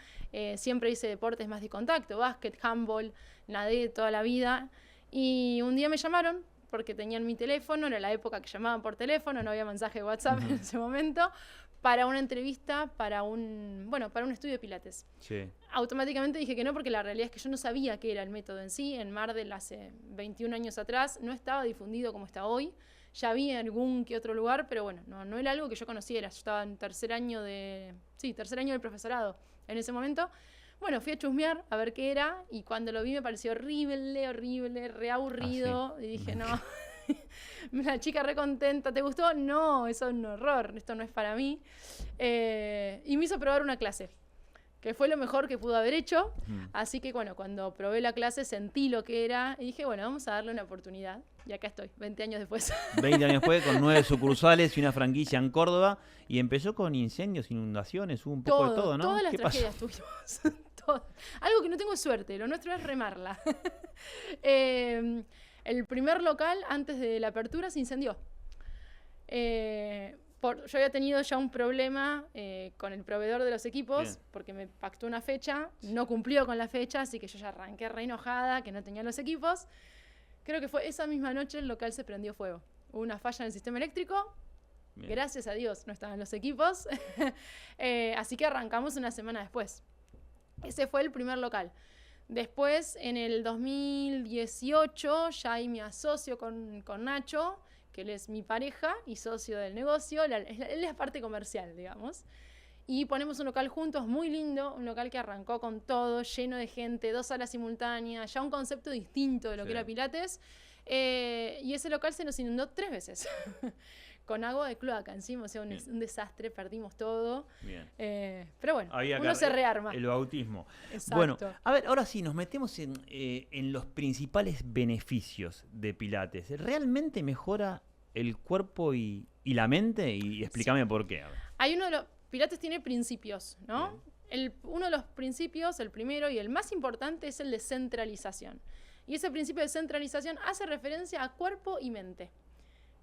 Siempre hice deportes más de contacto, básquet, handball, nadé toda la vida. Y un día me llamaron porque tenían mi teléfono, era la época que llamaban por teléfono, no había mensaje de WhatsApp en ese momento, para una entrevista para un estudio de Pilates. Sí. Automáticamente dije que no, porque la realidad es que yo no sabía qué era el método en sí. En Mardel, hace 21 años atrás, no estaba difundido como está hoy. Ya había en algún que otro lugar, pero bueno, no era algo que yo conociera. Yo estaba en tercer año del profesorado en ese momento. Bueno, fui a chusmear a ver qué era, y cuando lo vi me pareció horrible, re aburrido. Y dije, no, una chica re contenta, ¿te gustó? No, eso es un horror, esto no es para mí. Y me hizo probar una clase, que fue lo mejor que pudo haber hecho. Así que bueno, cuando probé la clase sentí lo que era y dije, bueno, vamos a darle una oportunidad. Y acá estoy, 20 años después. 20 años después, con 9 sucursales y una franquicia en Córdoba, y empezó con incendios, inundaciones, hubo un poco de todo, ¿no? Todas las ¿Qué pasó? tragedias tuvimos. Todo. Algo que no tengo suerte, lo nuestro es remarla. El primer local, antes de la apertura, se incendió. Yo había tenido ya un problema con el proveedor de los equipos. Bien. Porque me pactó una fecha, no cumplió con la fecha, así que yo ya arranqué re enojada, que no tenía los equipos. Creo que fue esa misma noche el local se prendió fuego. Hubo una falla en el sistema eléctrico. Bien. Gracias a Dios no estaban los equipos. Así que arrancamos una semana después. Ese fue el primer local. Después, en el 2018, ya ahí me asocio con Nacho, que él es mi pareja y socio del negocio. Él es la parte comercial, digamos. Y ponemos un local juntos muy lindo, un local que arrancó con todo, lleno de gente, 2 salas simultáneas, ya un concepto distinto de lo que era Pilates. Y ese local se nos inundó 3 veces. Con agua de cloaca encima, o sea, un desastre, perdimos todo. Bien. Pero bueno, uno se rearma. El bautismo. Exacto. Bueno, a ver, ahora sí, nos metemos en los principales beneficios de Pilates. ¿Realmente mejora el cuerpo y la mente? Y explícame por qué. A ver. Pilates tiene principios, ¿no? Uno de los principios, el primero y el más importante, es el de centralización. Y ese principio de centralización hace referencia a cuerpo y mente.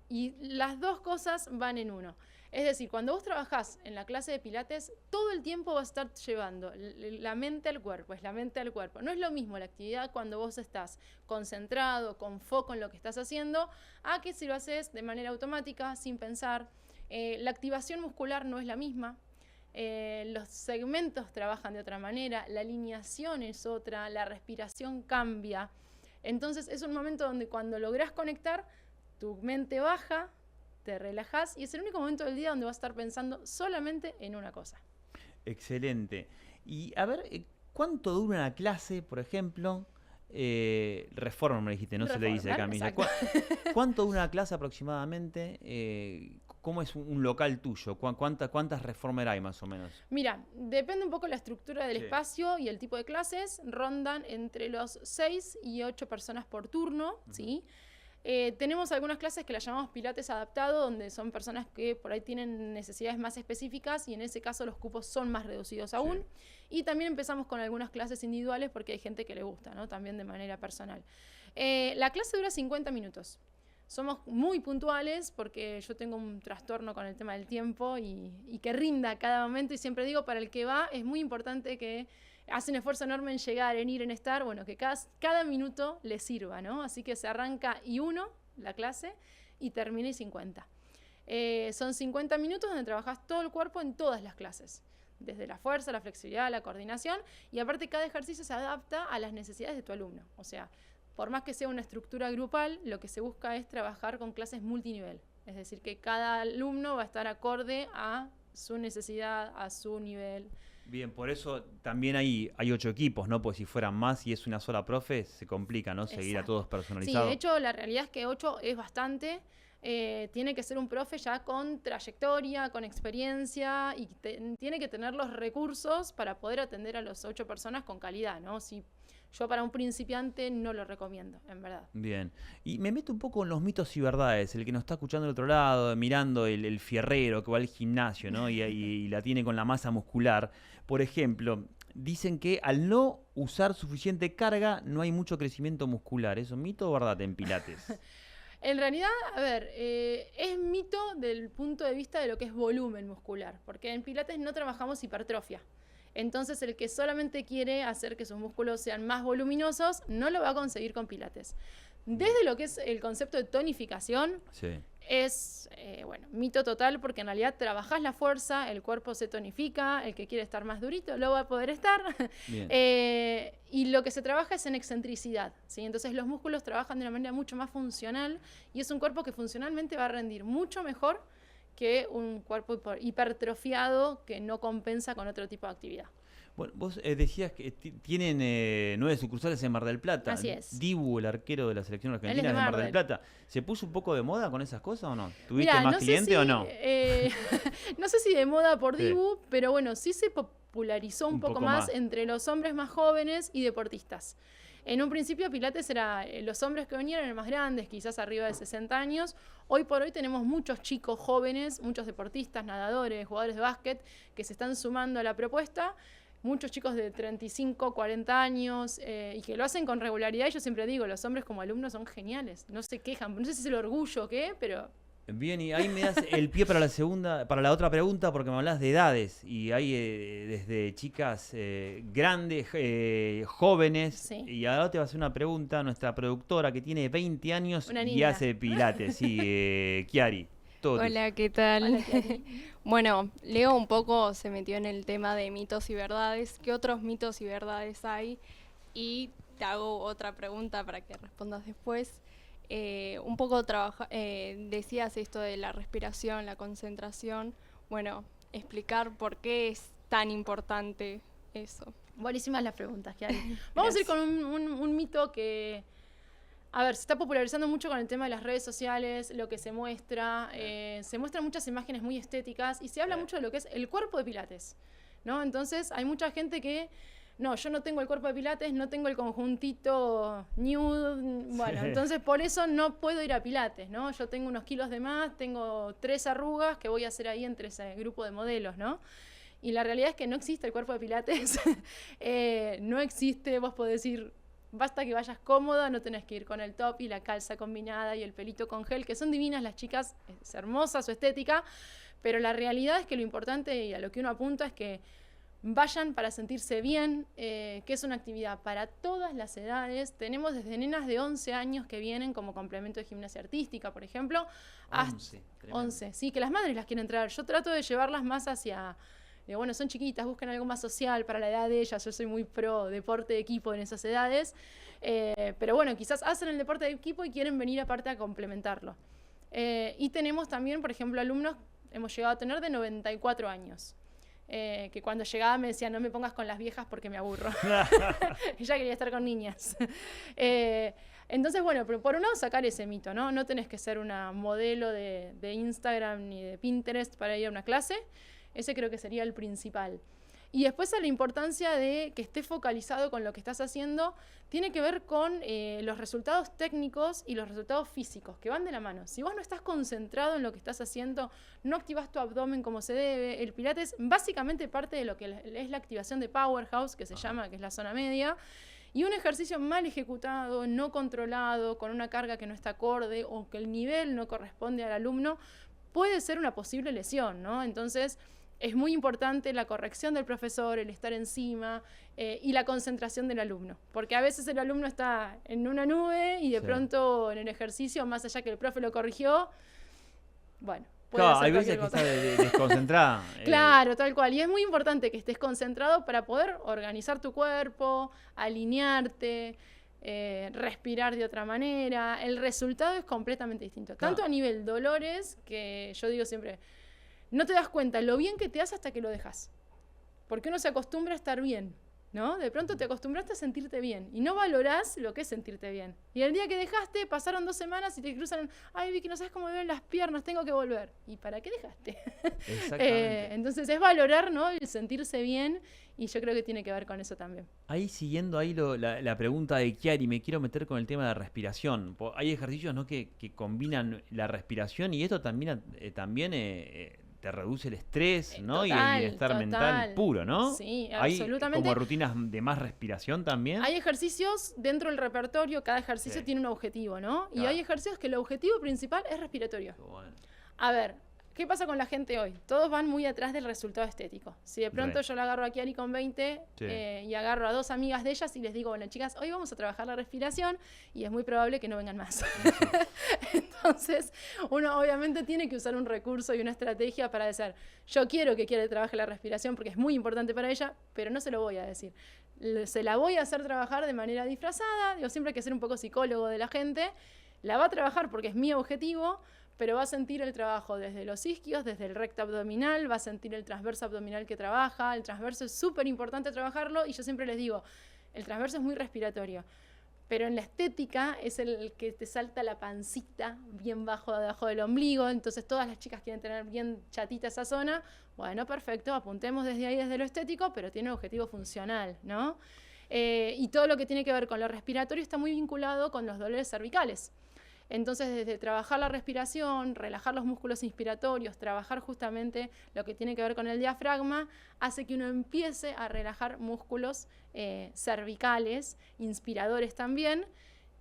Y las dos cosas van en uno. Es decir, cuando vos trabajás en la clase de Pilates, todo el tiempo vas a estar llevando la mente al cuerpo, es la mente al cuerpo. No es lo mismo la actividad cuando vos estás concentrado, con foco en lo que estás haciendo, a que si lo haces de manera automática, sin pensar. La activación muscular no es la misma. Los segmentos trabajan de otra manera, la alineación es otra, la respiración cambia. Entonces es un momento donde cuando lográs conectar, tu mente baja, te relajás y es el único momento del día donde vas a estar pensando solamente en una cosa. Excelente. Y a ver, ¿cuánto dura una clase, por ejemplo? Reforma, me dijiste, no Reforma, se le dice acá mismo. ¿Cuánto dura una clase aproximadamente? ¿Cómo es un local tuyo? ¿Cuántas reformer hay más o menos? Mira, depende un poco la estructura del espacio y el tipo de clases. Rondan entre los 6 y 8 personas por turno, ¿sí? Tenemos algunas clases que las llamamos Pilates adaptado, donde son personas que por ahí tienen necesidades más específicas y en ese caso los cupos son más reducidos aún. Sí. Y también empezamos con algunas clases individuales porque hay gente que le gusta, ¿no? También de manera personal. La clase dura 50 minutos. Somos muy puntuales porque yo tengo un trastorno con el tema del tiempo y que rinda cada momento. Y siempre digo, para el que va es muy importante que hace un esfuerzo enorme en llegar, en ir, en estar, bueno, que cada minuto le sirva, ¿no? Así que se arranca la clase, y termina y 50. Son 50 minutos donde trabajas todo el cuerpo en todas las clases, desde la fuerza, la flexibilidad, la coordinación, y aparte cada ejercicio se adapta a las necesidades de tu alumno. O sea, por más que sea una estructura grupal, lo que se busca es trabajar con clases multinivel. Es decir, que cada alumno va a estar acorde a su necesidad, a su nivel. Bien, por eso también hay 8 equipos, ¿no? Porque si fueran más y es una sola profe, se complica, ¿no? Seguir a todos Sí, personalizados. de hecho, la realidad es que 8 es bastante. Tiene que ser un profe ya con trayectoria, con experiencia y tiene que tener los recursos para poder atender a las 8 personas con calidad, ¿no? Si yo para un principiante no lo recomiendo, en verdad. Bien. Y me meto un poco en los mitos y verdades. El que nos está escuchando del otro lado, mirando el fierrero que va al gimnasio, ¿no? Y la tiene con la masa muscular. Por ejemplo, dicen que al no usar suficiente carga no hay mucho crecimiento muscular. ¿Eso es mito o verdad en Pilates? En realidad, a ver, es mito del punto de vista de lo que es volumen muscular, porque en Pilates no trabajamos hipertrofia. Entonces, el que solamente quiere hacer que sus músculos sean más voluminosos, no lo va a conseguir con Pilates. Desde lo que es el concepto de tonificación, Sí. es, mito total, porque en realidad trabajás la fuerza, el cuerpo se tonifica, el que quiere estar más durito lo va a poder estar. Bien. Y lo que se trabaja es en excentricidad, ¿sí? Entonces los músculos trabajan de una manera mucho más funcional y es un cuerpo que funcionalmente va a rendir mucho mejor que un cuerpo hipertrofiado que no compensa con otro tipo de actividad. Bueno, vos decías que tienen 9 sucursales en Mar del Plata. Así es. Dibu, el arquero de la selección Él es argentina, de es de Mar Mar del del. Plata. ¿Se puso un poco de moda con esas cosas o no? ¿Tuviste Mirá, más no sé cliente si, o no? No sé si de moda por Sí. Dibu, pero bueno, sí se popularizó un poco más entre los hombres más jóvenes y deportistas. En un principio Pilates era los hombres que venían eran más grandes, quizás arriba de 60 años. Hoy por hoy tenemos muchos chicos jóvenes, muchos deportistas, nadadores, jugadores de básquet que se están sumando a la propuesta. Muchos chicos de 35, 40 años y que lo hacen con regularidad. Y yo siempre digo, los hombres como alumnos son geniales, no se quejan. No sé si es el orgullo o qué, pero... Bien, y ahí me das el pie para la otra pregunta, porque me hablas de edades, y hay desde chicas grandes, jóvenes, Sí. y ahora te va a hacer una pregunta nuestra productora que tiene 20 años Una y niña. hace pilates, sí, Chiari. Todo tuyo. Hola, ¿qué tal? Hola, Kiari. Bueno, Leo un poco se metió en el tema de mitos y verdades. ¿Qué otros mitos y verdades hay? Y te hago otra pregunta para que respondas después. Un poco decías esto de la respiración, la concentración. Bueno, explicar por qué es tan importante eso. Buenísimas las preguntas, Kiari. Vamos a ir con un mito que, a ver, se está popularizando mucho con el tema de las redes sociales, lo que se muestra muchas imágenes muy estéticas y se habla mucho de lo que es el cuerpo de Pilates, ¿no? Entonces hay mucha gente que, no, yo no tengo el cuerpo de Pilates, no tengo el conjuntito nude, bueno, Sí. entonces por eso no puedo ir a Pilates, ¿no? Yo tengo unos kilos de más, tengo 3 arrugas que voy a hacer ahí entre ese grupo de modelos, ¿no? Y la realidad es que no existe el cuerpo de Pilates, no existe, vos podés ir, basta que vayas cómoda, no tenés que ir con el top y la calza combinada y el pelito con gel, que son divinas las chicas, es hermosa su estética, pero la realidad es que lo importante y a lo que uno apunta es que vayan para sentirse bien, que es una actividad para todas las edades. Tenemos desde nenas de 11 años que vienen como complemento de gimnasia artística, por ejemplo, 11, sí, que las madres las quieren traer. Yo trato de llevarlas más hacia... bueno, son chiquitas, buscan algo más social para la edad de ellas. Yo soy muy pro deporte de equipo en esas edades. Pero bueno, quizás hacen el deporte de equipo y quieren venir aparte a complementarlo. Y tenemos también, por ejemplo, alumnos, hemos llegado a tener de 94 años. Que cuando llegaba me decían, no me pongas con las viejas porque me aburro. Ella quería estar con niñas. Entonces, bueno, pero por un lado sacar ese mito, ¿no? No tenés que ser una modelo de Instagram ni de Pinterest para ir a una clase. Ese creo que sería el principal. Y después a la importancia de que esté focalizado con lo que estás haciendo, tiene que ver con los resultados técnicos y los resultados físicos, que van de la mano. Si vos no estás concentrado en lo que estás haciendo, no activas tu abdomen como se debe, el Pilates básicamente parte de lo que es la activación de Powerhouse, que se llama, que es la zona media, y un ejercicio mal ejecutado, no controlado, con una carga que no está acorde o que el nivel no corresponde al alumno, puede ser una posible lesión, ¿no? Entonces, es muy importante la corrección del profesor, el estar encima y la concentración del alumno. Porque a veces el alumno está en una nube y de pronto en el ejercicio, más allá que el profe lo corrigió, bueno, puede Claro, hacer hay veces cualquier que cosa. está desconcentrada. Claro, tal cual. Y es muy importante que estés concentrado para poder organizar tu cuerpo, alinearte, respirar de otra manera. El resultado es completamente distinto. Claro. Tanto a nivel dolores, que yo digo siempre, no te das cuenta lo bien que te hace hasta que lo dejas. Porque uno se acostumbra a estar bien, ¿no? De pronto te acostumbraste a sentirte bien y no valorás lo que es sentirte bien. Y el día que dejaste, pasaron 2 semanas y te cruzan, ay, Vicky, no sabes cómo me ven las piernas, tengo que volver. ¿Y para qué dejaste? Exactamente. Entonces es valorar, ¿no? El sentirse bien, y yo creo que tiene que ver con eso también. Ahí siguiendo ahí la pregunta de Chiari, me quiero meter con el tema de la respiración. Hay ejercicios, ¿no?, que combinan la respiración, y esto también te reduce el estrés, ¿no? Y el bienestar mental puro, ¿no? Sí, ¿Hay absolutamente. como rutinas de más respiración también? Hay ejercicios dentro del repertorio, cada ejercicio tiene un objetivo, ¿no? Y hay ejercicios que el objetivo principal es respiratorio. Bueno. A ver, ¿qué pasa con la gente hoy? Todos van muy atrás del resultado estético. Si de pronto yo la agarro a Chiari con 20 y agarro a 2 amigas de ellas y les digo, bueno, chicas, hoy vamos a trabajar la respiración, y es muy probable que no vengan más. Entonces, uno obviamente tiene que usar un recurso y una estrategia para decir, yo quiero que Chiari trabaje la respiración porque es muy importante para ella, pero no se lo voy a decir. Se la voy a hacer trabajar de manera disfrazada. Digo, siempre hay que ser un poco psicólogo de la gente. La va a trabajar porque es mi objetivo, pero va a sentir el trabajo desde los isquios, desde el recto abdominal, va a sentir el transverso abdominal que trabaja. El transverso es súper importante trabajarlo, y yo siempre les digo, el transverso es muy respiratorio, pero en la estética es el que te salta la pancita bien debajo del ombligo, entonces todas las chicas quieren tener bien chatita esa zona. Bueno, perfecto, apuntemos desde ahí, desde lo estético, pero tiene un objetivo funcional, ¿no? Y todo lo que tiene que ver con lo respiratorio está muy vinculado con los dolores cervicales. Entonces, desde trabajar la respiración, relajar los músculos inspiratorios, trabajar justamente lo que tiene que ver con el diafragma, hace que uno empiece a relajar músculos cervicales, inspiradores también,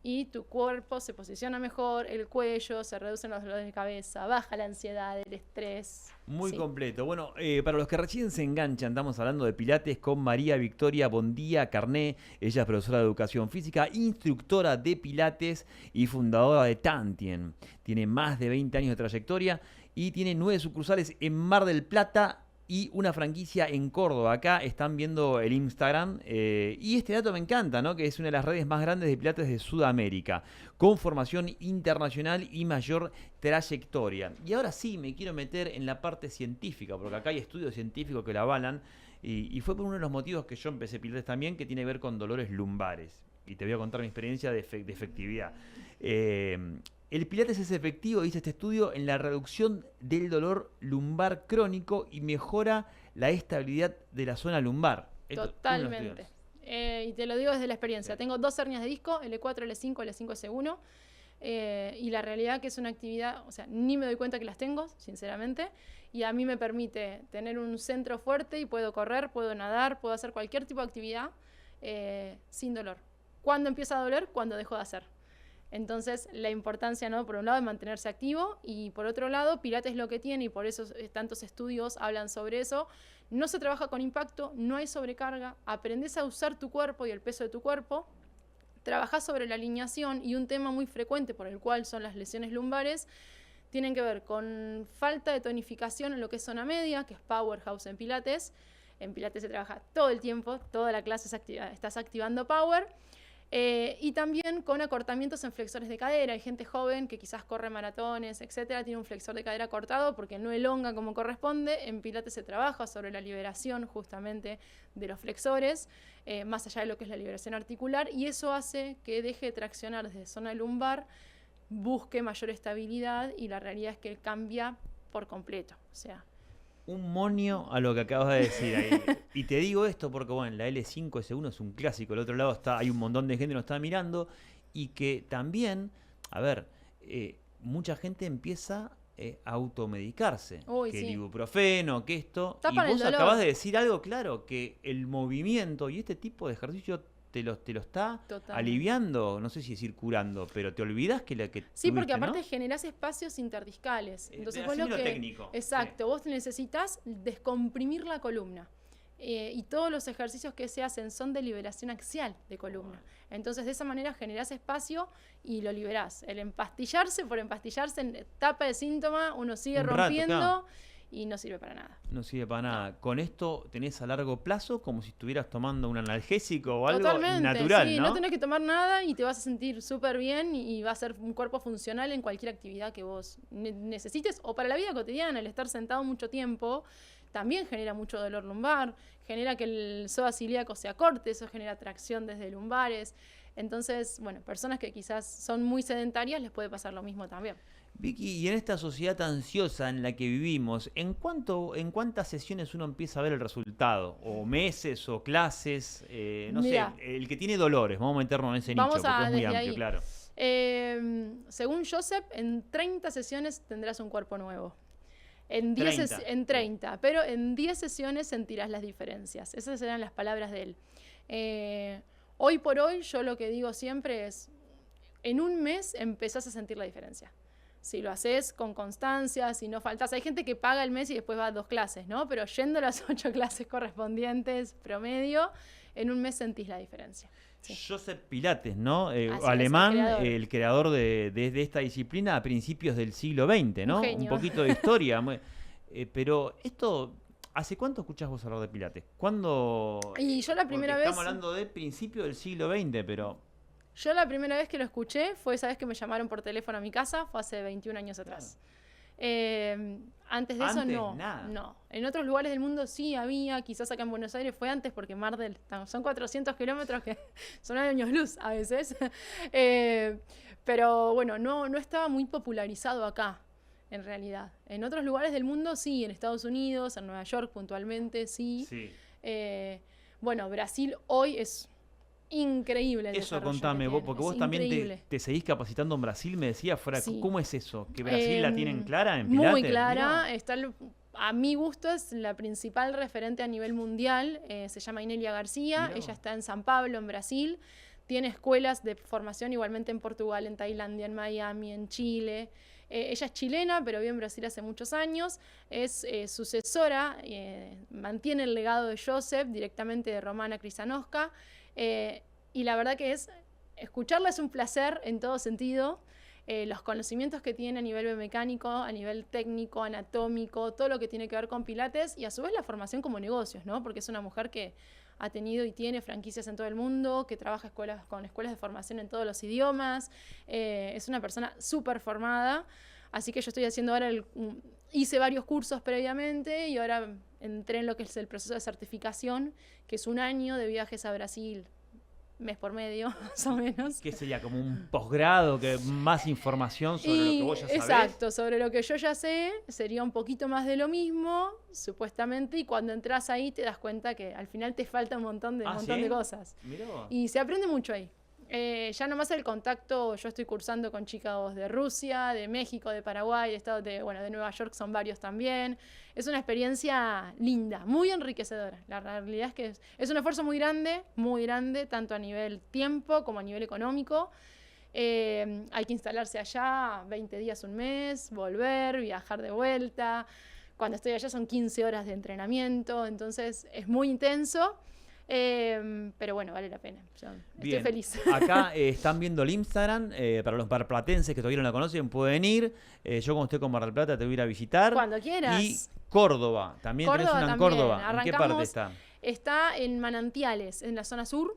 y tu cuerpo se posiciona mejor, el cuello, se reducen los dolores de cabeza, baja la ansiedad, el estrés. Muy completo. Bueno, para los que recién se enganchan, estamos hablando de Pilates con María Victoria Bondía Carné. Ella es profesora de Educación Física, instructora de Pilates y fundadora de Tantien. Tiene más de 20 años de trayectoria y tiene 9 sucursales en Mar del Plata y una franquicia en Córdoba. Acá están viendo el Instagram, y este dato me encanta, ¿no?, que es una de las redes más grandes de Pilates de Sudamérica, con formación internacional y mayor trayectoria. Y ahora sí me quiero meter en la parte científica, porque acá hay estudios científicos que la avalan, y fue por uno de los motivos que yo empecé Pilates también, que tiene que ver con dolores lumbares. Y te voy a contar mi experiencia de efectividad. El Pilates es efectivo, dice este estudio, en la reducción del dolor lumbar crónico y mejora la estabilidad de la zona lumbar. Totalmente. Y te lo digo desde la experiencia. Tengo 2 hernias de disco, L4, L5, L5, S1. Y la realidad que es una actividad, o sea, ni me doy cuenta que las tengo, sinceramente. Y a mí me permite tener un centro fuerte y puedo correr, puedo nadar, puedo hacer cualquier tipo de actividad sin dolor. ¿Cuándo empieza a doler? Cuando dejo de hacer. Entonces, la importancia, ¿no?, por un lado, de mantenerse activo, y por otro lado, Pilates lo que tiene, y por eso tantos estudios hablan sobre eso, no se trabaja con impacto, no hay sobrecarga, aprendes a usar tu cuerpo y el peso de tu cuerpo, trabajás sobre la alineación, y un tema muy frecuente por el cual son las lesiones lumbares, tienen que ver con falta de tonificación en lo que es zona media, que es powerhouse en Pilates. En Pilates se trabaja todo el tiempo, toda la clase estás activando power. Y también con acortamientos en flexores de cadera. Hay gente joven que quizás corre maratones, etcétera, tiene un flexor de cadera cortado porque no elonga como corresponde. En Pilates se trabaja sobre la liberación justamente de los flexores, más allá de lo que es la liberación articular, y eso hace que deje de traccionar desde zona lumbar, busque mayor estabilidad, y la realidad es que cambia por completo. O sea, un monio a lo que acabas de decir ahí. Y te digo esto porque, bueno, la L5 S1 es un clásico. Al otro lado hay un montón de gente que nos está mirando, y que también, a ver, mucha gente empieza a automedicarse. Que el ibuprofeno, que esto. Tapan y vos el dolor. acabás de decir algo claro, que el movimiento y este tipo de ejercicio te lo está aliviando, no sé si decir curando, pero te olvidás que la que sí, tuviste, porque aparte ¿no? generás espacios interdiscales. Entonces vos lo técnico. Exacto, vos necesitas descomprimir la columna. Y todos los ejercicios que se hacen son de liberación axial de columna. Entonces de esa manera generás espacio y lo liberás. El empastillarse por empastillarse tapa el síntoma, uno sigue Un rato, rompiendo. claro. Y no sirve para nada. No sirve para nada. Con esto tenés a largo plazo como si estuvieras tomando un analgésico o algo Totalmente, natural, sí, ¿no? no tenés que tomar nada y te vas a sentir súper bien, y va a ser un cuerpo funcional en cualquier actividad que vos necesites, o para la vida cotidiana. El estar sentado mucho tiempo también genera mucho dolor lumbar, genera que el psoas ilíaco se acorte, eso genera tracción desde lumbares. Entonces, bueno, personas que quizás son muy sedentarias les puede pasar lo mismo también. Vicky, y en esta sociedad tan ansiosa en la que vivimos, ¿en cuántas sesiones uno empieza a ver el resultado? ¿O meses o clases? No Mirá, sé, el que tiene dolores, vamos a meternos en ese nicho, porque es muy amplio, ahí. claro. Según Joseph, en 30 sesiones tendrás un cuerpo nuevo. En 30, pero en 10 sesiones sentirás las diferencias. Esas eran las palabras de él. Hoy por hoy, yo lo que digo siempre es, en un mes empezás a sentir la diferencia. Si lo haces con constancia, si no faltas. Hay gente que paga el mes y después va a 2 clases, ¿no? Pero yendo a las 8 clases correspondientes promedio, en un mes sentís la diferencia. Sí. Joseph Pilates, ¿no? Así Alemán, es, el creador de esta disciplina a principios del siglo XX, ¿no? Un poquito de historia. Pero esto, ¿hace cuánto escuchás vos hablar de Pilates? ¿Cuándo? Y yo la primera vez... Estamos hablando de principios del siglo XX, pero... Yo la primera vez que lo escuché fue esa vez que me llamaron por teléfono a mi casa, fue hace 21 años atrás. Antes de eso no. Nada. No. En otros lugares del mundo sí había, quizás acá en Buenos Aires fue antes porque Mar del son 400 kilómetros que son años luz a veces. Pero bueno, no estaba muy popularizado acá, en realidad. En otros lugares del mundo sí, en Estados Unidos, en Nueva York puntualmente, sí. Bueno, Brasil hoy es... increíble el eso, desarrollo contame vos, porque vos también te seguís capacitando en Brasil, me decías fuera, sí. ¿Cómo es eso? ¿Que Brasil la tienen clara en Pilates? Muy clara, a mi gusto es la principal referente a nivel mundial, se llama Inelia García, ella está en San Pablo, en Brasil, tiene escuelas de formación igualmente en Portugal, en Tailandia, en Miami, en Chile. Ella es chilena, pero vive en Brasil hace muchos años, es sucesora, mantiene el legado de Joseph directamente de Romana Krysanowska. Y la verdad que escucharla es un placer en todo sentido. Los conocimientos que tiene a nivel biomecánico, a nivel técnico, anatómico, todo lo que tiene que ver con Pilates y a su vez la formación como negocios, ¿no? Porque es una mujer que ha tenido y tiene franquicias en todo el mundo, que trabaja con escuelas de formación en todos los idiomas. Es una persona súper formada. Así que yo estoy haciendo ahora, hice varios cursos previamente y ahora entré en lo que es el proceso de certificación, que es 1 año de viajes a Brasil, mes por medio, más o menos. ¿Qué sería? ¿Como un posgrado? Que más información sobre lo que vos ya sabés? Exacto, sobre lo que yo ya sé, sería un poquito más de lo mismo, supuestamente, y cuando entras ahí te das cuenta que al final te falta un montón de cosas. Mirá vos. Y se aprende mucho ahí. Ya nomás el contacto, yo estoy cursando con chicos de Rusia, de México, de Paraguay, de Nueva York son varios también. Es una experiencia linda, muy enriquecedora. La realidad es que es un esfuerzo muy grande, tanto a nivel tiempo como a nivel económico. Hay que instalarse allá 20 días, un mes, volver, viajar de vuelta. Cuando estoy allá son 15 horas de entrenamiento, entonces es muy intenso. Pero bueno, vale la pena. Estoy feliz. Acá están viendo el Instagram. Para los marplatenses que todavía no la conocen, pueden ir. Yo, como estoy con Mar del Plata, te voy a ir a visitar. Cuando quieras. Y Córdoba. También tenés una en Córdoba. ¿En qué parte está? Está en Manantiales, en la zona sur.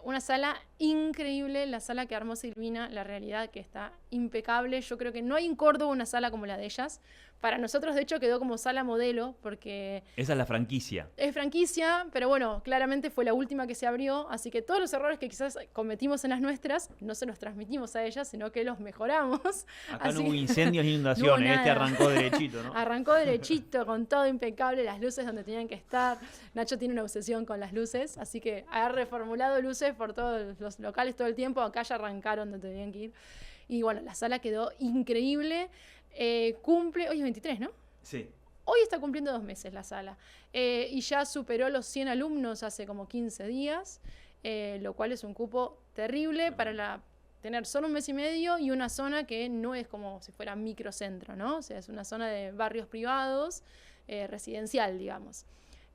Una sala increíble, la sala que armó Silvina, la realidad que está impecable. Yo creo que no hay en Córdoba una sala como la de ellas. Para nosotros, de hecho, quedó como sala modelo, porque... Esa es la franquicia. Es franquicia, pero bueno, claramente fue la última que se abrió, así que todos los errores que quizás cometimos en las nuestras, no se los transmitimos a ellas, sino que los mejoramos. Acá así no hubo incendios ni inundaciones, no, este arrancó derechito, ¿no? Arrancó derechito, con todo impecable, las luces donde tenían que estar. Nacho tiene una obsesión con las luces, así que ha reformulado luces por todos los locales todo el tiempo, acá ya arrancaron donde tenían que ir. Y bueno, la sala quedó increíble. Cumple, hoy es 23, ¿no? Sí. Hoy está cumpliendo 2 meses la sala. Y ya superó los 100 alumnos hace como 15 días, lo cual es un cupo terrible para tener solo 1 mes y medio y una zona que no es como si fuera microcentro, ¿no? O sea, es una zona de barrios privados, residencial, digamos.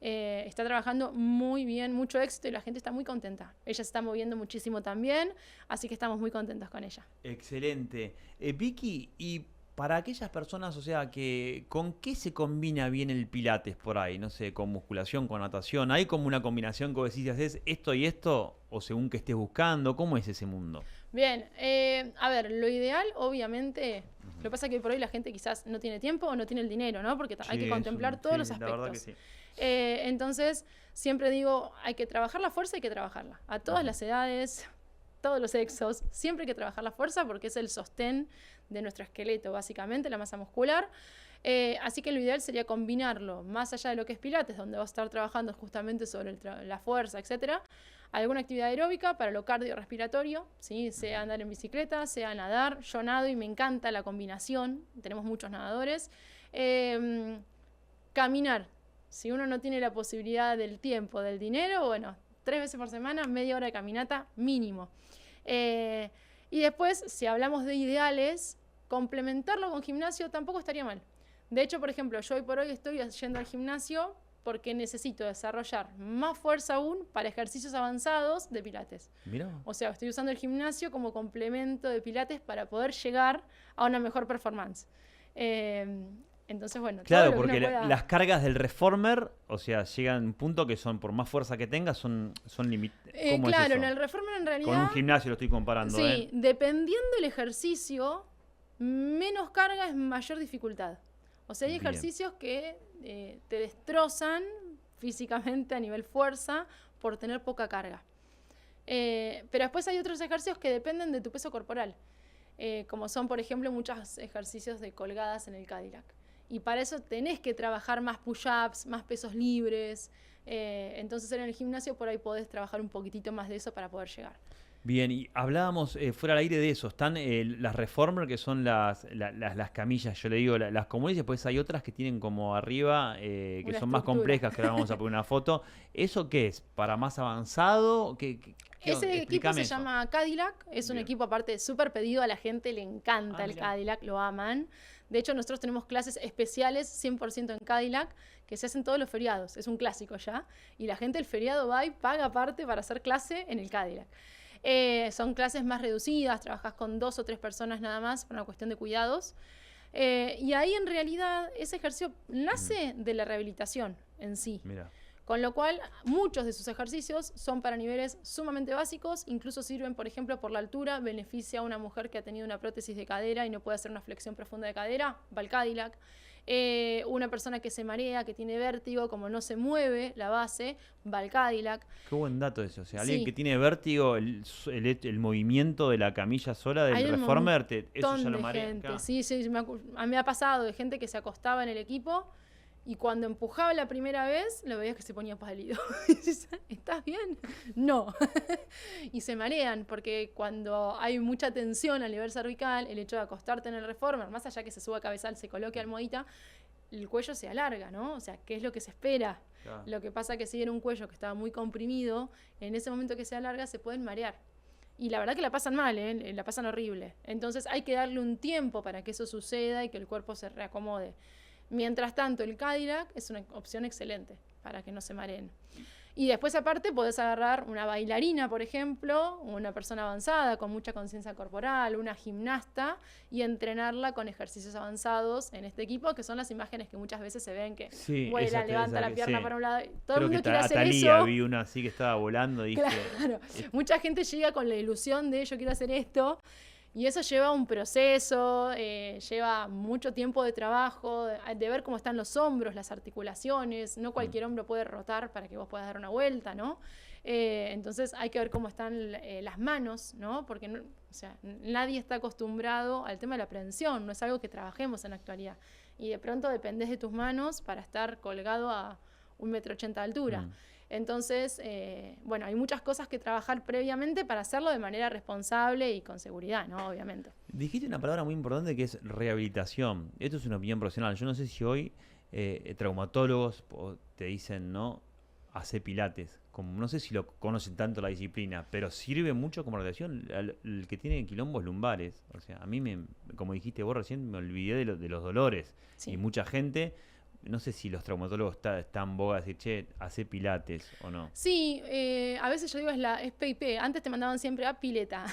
Está trabajando muy bien, mucho éxito y la gente está muy contenta. Ella se está moviendo muchísimo también, así que estamos muy contentos con ella. Excelente. Vicky, y para aquellas personas, o sea, que ¿con qué se combina bien el Pilates por ahí? No sé, con musculación, con natación. ¿Hay como una combinación que vos decís, haces esto y esto? O según que estés buscando, ¿cómo es ese mundo? Bien, a ver, lo ideal, obviamente, lo que pasa es que hoy por hoy la gente quizás no tiene tiempo o no tiene el dinero, ¿no? Porque hay que contemplar todos los aspectos. La verdad que sí. Entonces, siempre digo, hay que trabajar la fuerza, hay que trabajarla. A todas las edades, todos los sexos, siempre hay que trabajar la fuerza porque es el sostén de nuestro esqueleto, básicamente, la masa muscular. Así que lo ideal sería combinarlo, más allá de lo que es Pilates, donde vas a estar trabajando justamente sobre la fuerza, etcétera, alguna actividad aeróbica para lo cardiorrespiratorio, ¿sí? Sea andar en bicicleta, sea nadar. Yo nado y me encanta la combinación, tenemos muchos nadadores. Caminar, si uno no tiene la posibilidad del tiempo, del dinero, bueno, 3 veces por semana, media hora de caminata mínimo. Y después, si hablamos de ideales, complementarlo con gimnasio tampoco estaría mal. De hecho, por ejemplo, yo hoy por hoy estoy yendo al gimnasio porque necesito desarrollar más fuerza aún para ejercicios avanzados de Pilates. Mirá. O sea, estoy usando el gimnasio como complemento de Pilates para poder llegar a una mejor performance. Entonces, bueno. Claro, porque las cargas del reformer, o sea, llegan a un punto que son, por más fuerza que tengas, son limitadas. Claro, en el reformer en realidad... Con un gimnasio lo estoy comparando. Sí, dependiendo del ejercicio, menos carga es mayor dificultad. O sea, hay ejercicios que te destrozan físicamente a nivel fuerza por tener poca carga. Pero después hay otros ejercicios que dependen de tu peso corporal, como son, por ejemplo, muchos ejercicios de colgadas en el Cadillac. Y para eso tenés que trabajar más push-ups, más pesos libres. Entonces en el gimnasio por ahí podés trabajar un poquitito más de eso para poder llegar. Bien, y hablábamos fuera del aire de eso. Están las reformer, que son las camillas, yo le digo las comunes, y después hay otras que tienen como arriba, que son más complejas, que ahora vamos a poner una foto. ¿Eso qué es? ¿Para más avanzado? Ese equipo se llama Cadillac, es un equipo aparte súper pedido, a la gente le encanta el Cadillac, lo aman. De hecho, nosotros tenemos clases especiales 100% en Cadillac que se hacen todos los feriados, es un clásico ya, y la gente el feriado va y paga aparte para hacer clase en el Cadillac. Son clases más reducidas, trabajas con 2 o 3 personas nada más por una cuestión de cuidados. Y ahí en realidad ese ejercicio nace de la rehabilitación en sí. Mira. Con lo cual, muchos de sus ejercicios son para niveles sumamente básicos, incluso sirven, por ejemplo, por la altura, beneficia a una mujer que ha tenido una prótesis de cadera y no puede hacer una flexión profunda de cadera, va al Cadillac. Una persona que se marea, que tiene vértigo, como no se mueve la base, va al Cadillac. Qué buen dato eso. O sea, alguien que tiene vértigo, el movimiento de la camilla sola del reformer, eso ya lo marea. Gente. Sí, me ha pasado de gente que se acostaba en el equipo y cuando empujaba la primera vez, lo veías que se ponía pálido. ¿Estás bien? No. Y se marean, porque cuando hay mucha tensión a nivel cervical, el hecho de acostarte en el reformer, más allá que se suba cabezal, se coloque almohadita, el cuello se alarga, ¿no? O sea, ¿qué es lo que se espera? Claro. Lo que pasa es que si era un cuello que estaba muy comprimido, en ese momento que se alarga se pueden marear. Y la verdad que la pasan mal, la pasan horrible. Entonces hay que darle un tiempo para que eso suceda y que el cuerpo se reacomode. Mientras tanto, el Cadillac es una opción excelente para que no se mareen. Y después, aparte, podés agarrar una bailarina, por ejemplo, una persona avanzada con mucha conciencia corporal, una gimnasta, y entrenarla con ejercicios avanzados en este equipo, que son las imágenes que muchas veces se ven que vuela, levanta la pierna para un lado. Todo el mundo quiere hacer eso. Vi una así que estaba volando. Dije, claro, mucha gente llega con la ilusión de yo quiero hacer esto. Y eso lleva un proceso, lleva mucho tiempo de trabajo, de ver cómo están los hombros, las articulaciones. No cualquier hombro puede rotar para que vos puedas dar una vuelta, ¿no? Entonces hay que ver cómo están las manos, ¿no? Porque nadie está acostumbrado al tema de la prehensión, no es algo que trabajemos en la actualidad. Y de pronto dependés de tus manos para estar colgado a 1,80 m de altura. Entonces, bueno, hay muchas cosas que trabajar previamente para hacerlo de manera responsable y con seguridad, ¿no? Obviamente. Dijiste una palabra muy importante que es rehabilitación. Esto es una opinión profesional. Yo no sé si hoy traumatólogos te dicen, ¿no? Hace pilates. Como, no sé si lo conocen tanto la disciplina, pero sirve mucho como rehabilitación. El que tiene quilombos lumbares. O sea, a mí, como dijiste vos recién, me olvidé de los dolores. Sí. Y mucha gente... No sé si los traumatólogos están en boga de decir, che, hace pilates o no. Sí, a veces yo digo es PIP. Antes te mandaban siempre a pileta.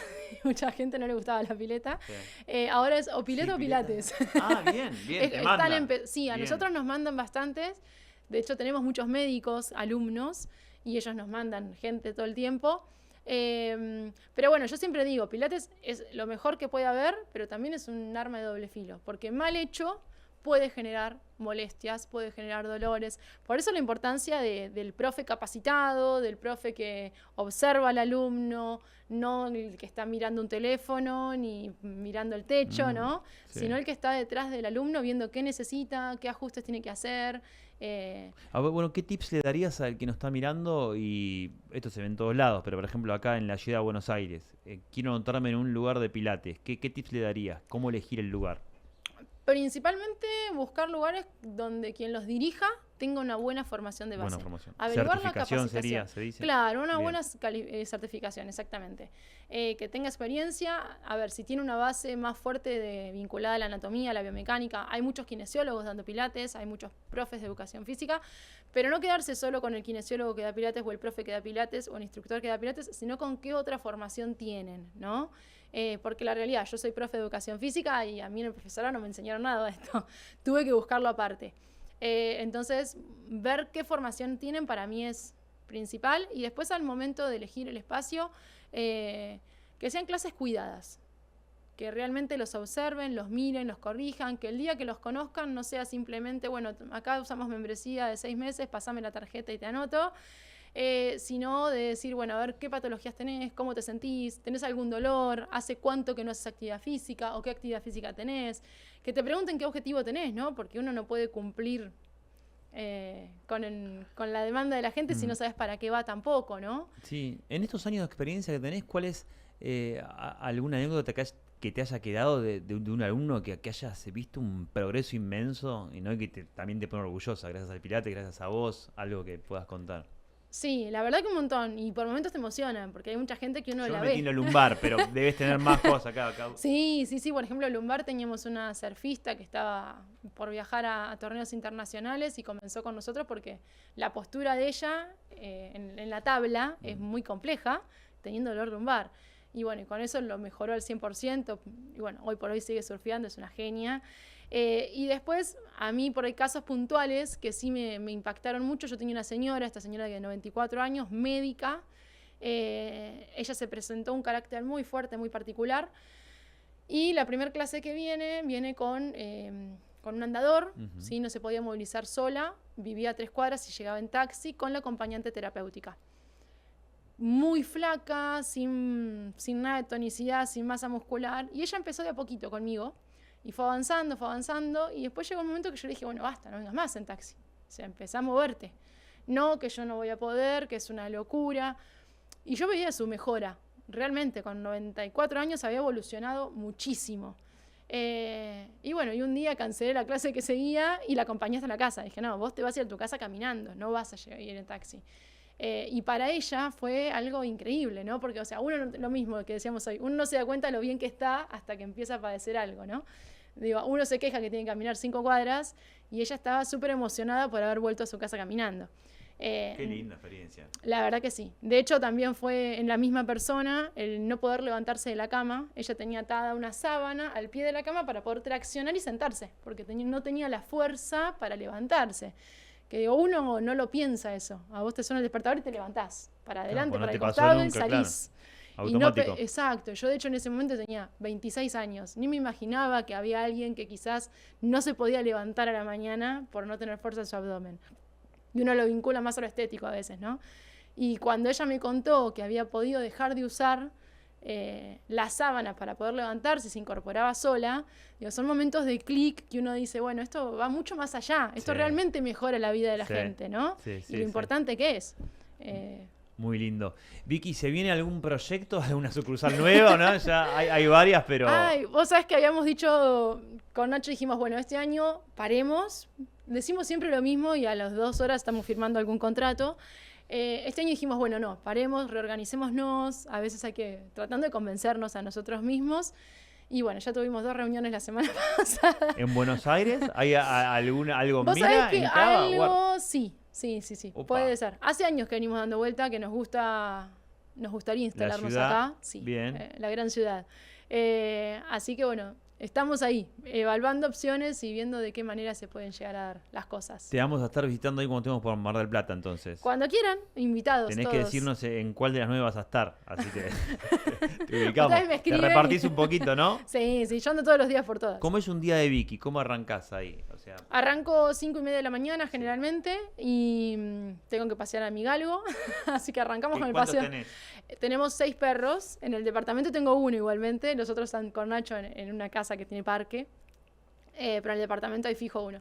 Mucha gente no le gustaba la pileta. Sí. Ahora es o pileta o pilates. Ah, bien, te mandan. Sí, a nosotros nos mandan bastantes. De hecho, tenemos muchos médicos, alumnos, y ellos nos mandan gente todo el tiempo. Pero bueno, yo siempre digo, Pilates es lo mejor que puede haber, pero también es un arma de doble filo, porque mal hecho puede generar molestias, puede generar dolores. Por eso la importancia del profe capacitado, del profe que observa al alumno, no el que está mirando un teléfono ni mirando el techo, ¿no? Sí. Sino el que está detrás del alumno viendo qué necesita, qué ajustes tiene que hacer. A ver, bueno, ¿qué tips le darías al que nos está mirando? Y esto se ve en todos lados, pero por ejemplo acá en la ciudad de Buenos Aires, quiero anotarme en un lugar de pilates. ¿Qué tips le darías? ¿Cómo elegir el lugar? Principalmente buscar lugares donde quien los dirija tenga una buena formación de base. Buena formación. Averiguar la Certificación capacitación. sería, se dice. Claro, una Bien. buena certificación, exactamente. Que tenga experiencia, a ver, si tiene una base más fuerte vinculada a la anatomía, a la biomecánica. Hay muchos kinesiólogos dando pilates, hay muchos profes de educación física, pero no quedarse solo con el kinesiólogo que da pilates o el profe que da pilates o el instructor que da pilates, sino con qué otra formación tienen, ¿no? Porque la realidad, yo soy profe de educación física y a mí en el profesorado no me enseñaron nada de esto. Tuve que buscarlo aparte. Entonces, ver qué formación tienen para mí es principal. Y después, al momento de elegir el espacio, que sean clases cuidadas. Que realmente los observen, los miren, los corrijan. Que el día que los conozcan no sea simplemente, bueno, acá usamos membresía de 6 meses, pasame la tarjeta y te anoto. Sino de decir, bueno, a ver qué patologías tenés, cómo te sentís, tenés algún dolor, hace cuánto que no haces actividad física o qué actividad física tenés, que te pregunten qué objetivo tenés, ¿no? Porque uno no puede cumplir con la demanda de la gente si no sabes para qué va tampoco, ¿no? Sí, en estos años de experiencia que tenés, ¿cuál es alguna anécdota que te haya quedado de un alumno que hayas visto un progreso inmenso y no que también te pone orgullosa, gracias al Pilates, gracias a vos, algo que puedas contar? Sí, la verdad que un montón. Y por momentos te emocionan, porque hay mucha gente que uno Yo la me ve. metí en la lumbar, pero debes tener más cosas acá. Sí. Por ejemplo, en lumbar teníamos una surfista que estaba por viajar a torneos internacionales y comenzó con nosotros porque la postura de ella en la tabla es muy compleja, teniendo dolor lumbar. Y bueno, y con eso lo mejoró al 100%. Y bueno, hoy por hoy sigue surfeando, es una genia. Y después, a mí por ahí casos puntuales que sí me impactaron mucho. Yo tenía una señora, esta señora de 94 años, médica. Ella se presentó un carácter muy fuerte, muy particular. Y la primera clase que viene con un andador, ¿sí? No se podía movilizar sola, vivía a 3 cuadras y llegaba en taxi con la acompañante terapéutica. Muy flaca, sin nada de tonicidad, sin masa muscular. Y ella empezó de a poquito conmigo. Y fue avanzando, y después llegó un momento que yo le dije, bueno, basta, no vengas más en taxi. O sea, empezá a moverte. No, que yo no voy a poder, que es una locura. Y yo veía su mejora. Realmente, con 94 años había evolucionado muchísimo. Y bueno, y un día cancelé la clase que seguía y la acompañé hasta la casa. Dije, no, vos te vas a ir a tu casa caminando, no vas a ir en taxi. Y para ella fue algo increíble, ¿no? Porque, o sea, uno, lo mismo que decíamos hoy, uno no se da cuenta de lo bien que está hasta que empieza a padecer algo, ¿no? Digo, uno se queja que tiene que caminar 5 cuadras y ella estaba súper emocionada por haber vuelto a su casa caminando. Qué linda experiencia. La verdad que sí. De hecho, también fue en la misma persona el no poder levantarse de la cama. Ella tenía atada una sábana al pie de la cama para poder traccionar y sentarse, porque no tenía la fuerza para levantarse. Que digo, uno no lo piensa eso. A vos te suena el despertador y te levantás para adelante, Claro, para no el te pasó costado y nunca, salís. claro. Automático. Exacto. Yo, de hecho, en ese momento tenía 26 años. Ni me imaginaba que había alguien que quizás no se podía levantar a la mañana por no tener fuerza en su abdomen. Y uno lo vincula más a lo estético a veces, ¿no? Y cuando ella me contó que había podido dejar de usar la sábana para poder levantarse, se incorporaba sola, digo, son momentos de clic que uno dice, bueno, esto va mucho más allá, esto realmente mejora la vida de la gente, ¿no? Y lo importante que es. Muy lindo. Vicky, ¿se viene algún proyecto, alguna sucursal nueva o no? Ya hay varias, pero... Ay, vos sabés que habíamos dicho, con Nacho dijimos, bueno, este año paremos, decimos siempre lo mismo y a las 2 horas estamos firmando algún contrato. Este año dijimos, bueno, no, paremos, reorganicémonos, a veces hay que, tratando de convencernos a nosotros mismos. Y bueno, ya tuvimos 2 reuniones la semana pasada. ¿En Buenos Aires? ¿Hay algo ¿Vos mira sabés que en Cava? algo? Sí. Opa. Puede ser. Hace años que venimos dando vuelta, que nos gustaría instalarnos ciudad, acá. Sí, bien. la gran ciudad. Así que bueno, estamos ahí, evaluando opciones y viendo de qué manera se pueden llegar a dar las cosas. Te vamos a estar visitando ahí cuando estemos por Mar del Plata, entonces. Cuando quieran, invitados. Tenés todos. que decirnos en cuál de las 9 vas a estar, así te ubicamos. Ustedes me Te escriben repartís un poquito, ¿no? Sí, yo ando todos los días por todas. ¿Cómo es un día de Vicky? ¿Cómo arrancás ahí? O sea, Arranco 5:30 de la mañana generalmente y tengo que pasear a mi galgo, así que arrancamos con el ¿cuántos paseo. tenés? Tenemos 6 perros, en el departamento tengo uno igualmente, los otros están con Nacho en una casa que tiene parque, pero en el departamento hay fijo uno.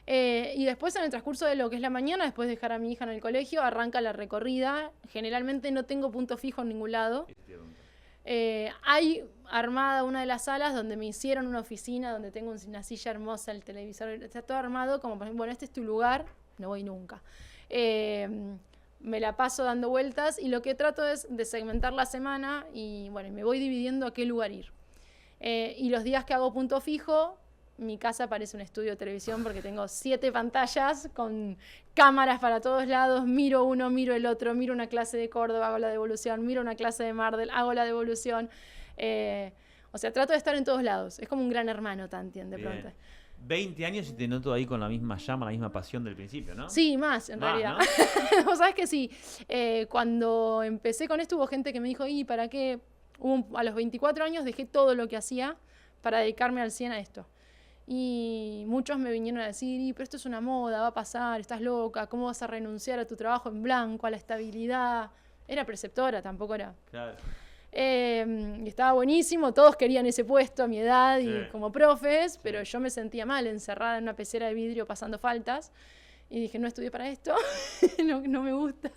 Y después en el transcurso de lo que es la mañana, después de dejar a mi hija en el colegio, arranca la recorrida. Generalmente no tengo punto fijo en ningún lado. Hay armada una de las salas donde me hicieron una oficina, donde tengo una silla hermosa, el televisor, está todo armado como, bueno, este es tu lugar, no voy nunca. Me la paso dando vueltas y lo que trato es de segmentar la semana y bueno, me voy dividiendo a qué lugar ir. Y los días que hago punto fijo, mi casa parece un estudio de televisión porque tengo 7 pantallas con cámaras para todos lados, miro uno, miro el otro, miro una clase de Córdoba, hago la devolución, miro una clase de Mardel, hago la devolución. O sea, trato de estar en todos lados. Es como un gran hermano, Tantien, de pronto. 20 años y te noto ahí con la misma llama, la misma pasión del principio, ¿no? Sí, más, en realidad. ¿No? Vos sabés que sí. Cuando empecé con esto hubo gente que me dijo, ¿y para qué? A los 24 años dejé todo lo que hacía para dedicarme al 100 a esto. Y muchos me vinieron a decir, pero esto es una moda, va a pasar, estás loca, ¿cómo vas a renunciar a tu trabajo en blanco, a la estabilidad? Era preceptora, tampoco era. Claro. Y estaba buenísimo, todos querían ese puesto a mi edad y como profes, pero yo me sentía mal, encerrada en una pecera de vidrio pasando faltas. Y dije, no estudié para esto, no me gusta.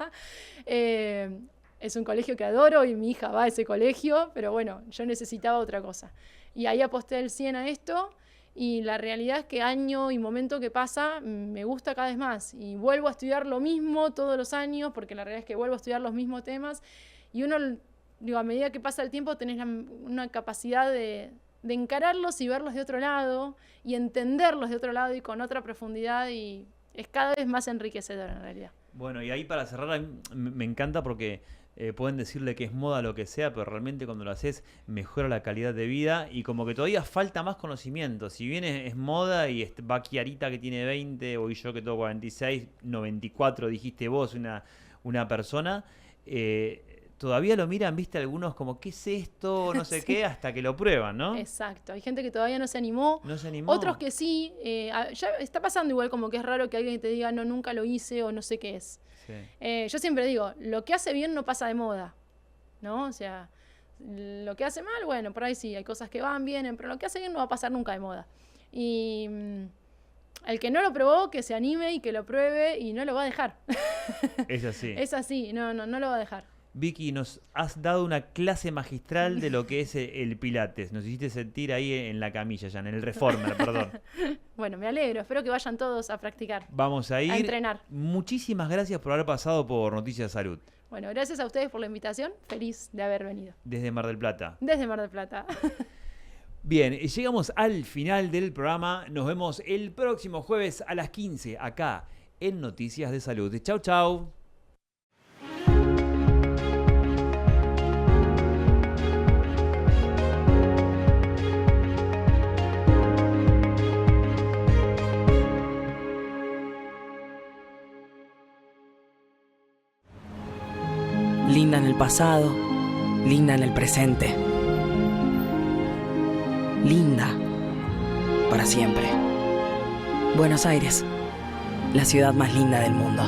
Es un colegio que adoro y mi hija va a ese colegio, pero bueno, yo necesitaba otra cosa. Y ahí aposté el 100 a esto. Y la realidad es que año y momento que pasa me gusta cada vez más y vuelvo a estudiar lo mismo todos los años porque la realidad es que vuelvo a estudiar los mismos temas y uno, digo, a medida que pasa el tiempo tenés una capacidad de encararlos y verlos de otro lado y entenderlos de otro lado y con otra profundidad y es cada vez más enriquecedor en realidad. Bueno, y ahí para cerrar me encanta porque pueden decirle que es moda lo que sea, pero realmente cuando lo haces mejora la calidad de vida y como que todavía falta más conocimiento. Si bien es moda y va Kiarita que tiene 20, o yo que tengo 46, 94 dijiste vos, una persona, todavía lo miran, viste, algunos como, ¿qué es esto? No sé qué, hasta que lo prueban, ¿no? Exacto, hay gente que todavía no se animó. No se animó. Otros que sí, ya está pasando igual como que es raro que alguien te diga, no, nunca lo hice o no sé qué es. Sí. Yo siempre digo, lo que hace bien no pasa de moda, ¿no? O sea, lo que hace mal, bueno, por ahí sí, hay cosas que van bien, pero lo que hace bien no va a pasar nunca de moda. Y el que no lo probó, que se anime y que lo pruebe y no lo va a dejar. Es así. Es así, no lo va a dejar. Vicky, nos has dado una clase magistral de lo que es el Pilates. Nos hiciste sentir ahí en la camilla, ya en el Reformer, perdón. Bueno, me alegro. Espero que vayan todos a practicar. Vamos a ir. A entrenar. Muchísimas gracias por haber pasado por Noticias de Salud. Bueno, gracias a ustedes por la invitación. Feliz de haber venido. Desde Mar del Plata. Desde Mar del Plata. Bien, llegamos al final del programa. Nos vemos el próximo jueves a las 15 acá en Noticias de Salud. Chau, chau. Linda en el pasado, linda en el presente. Linda para siempre. Buenos Aires, la ciudad más linda del mundo.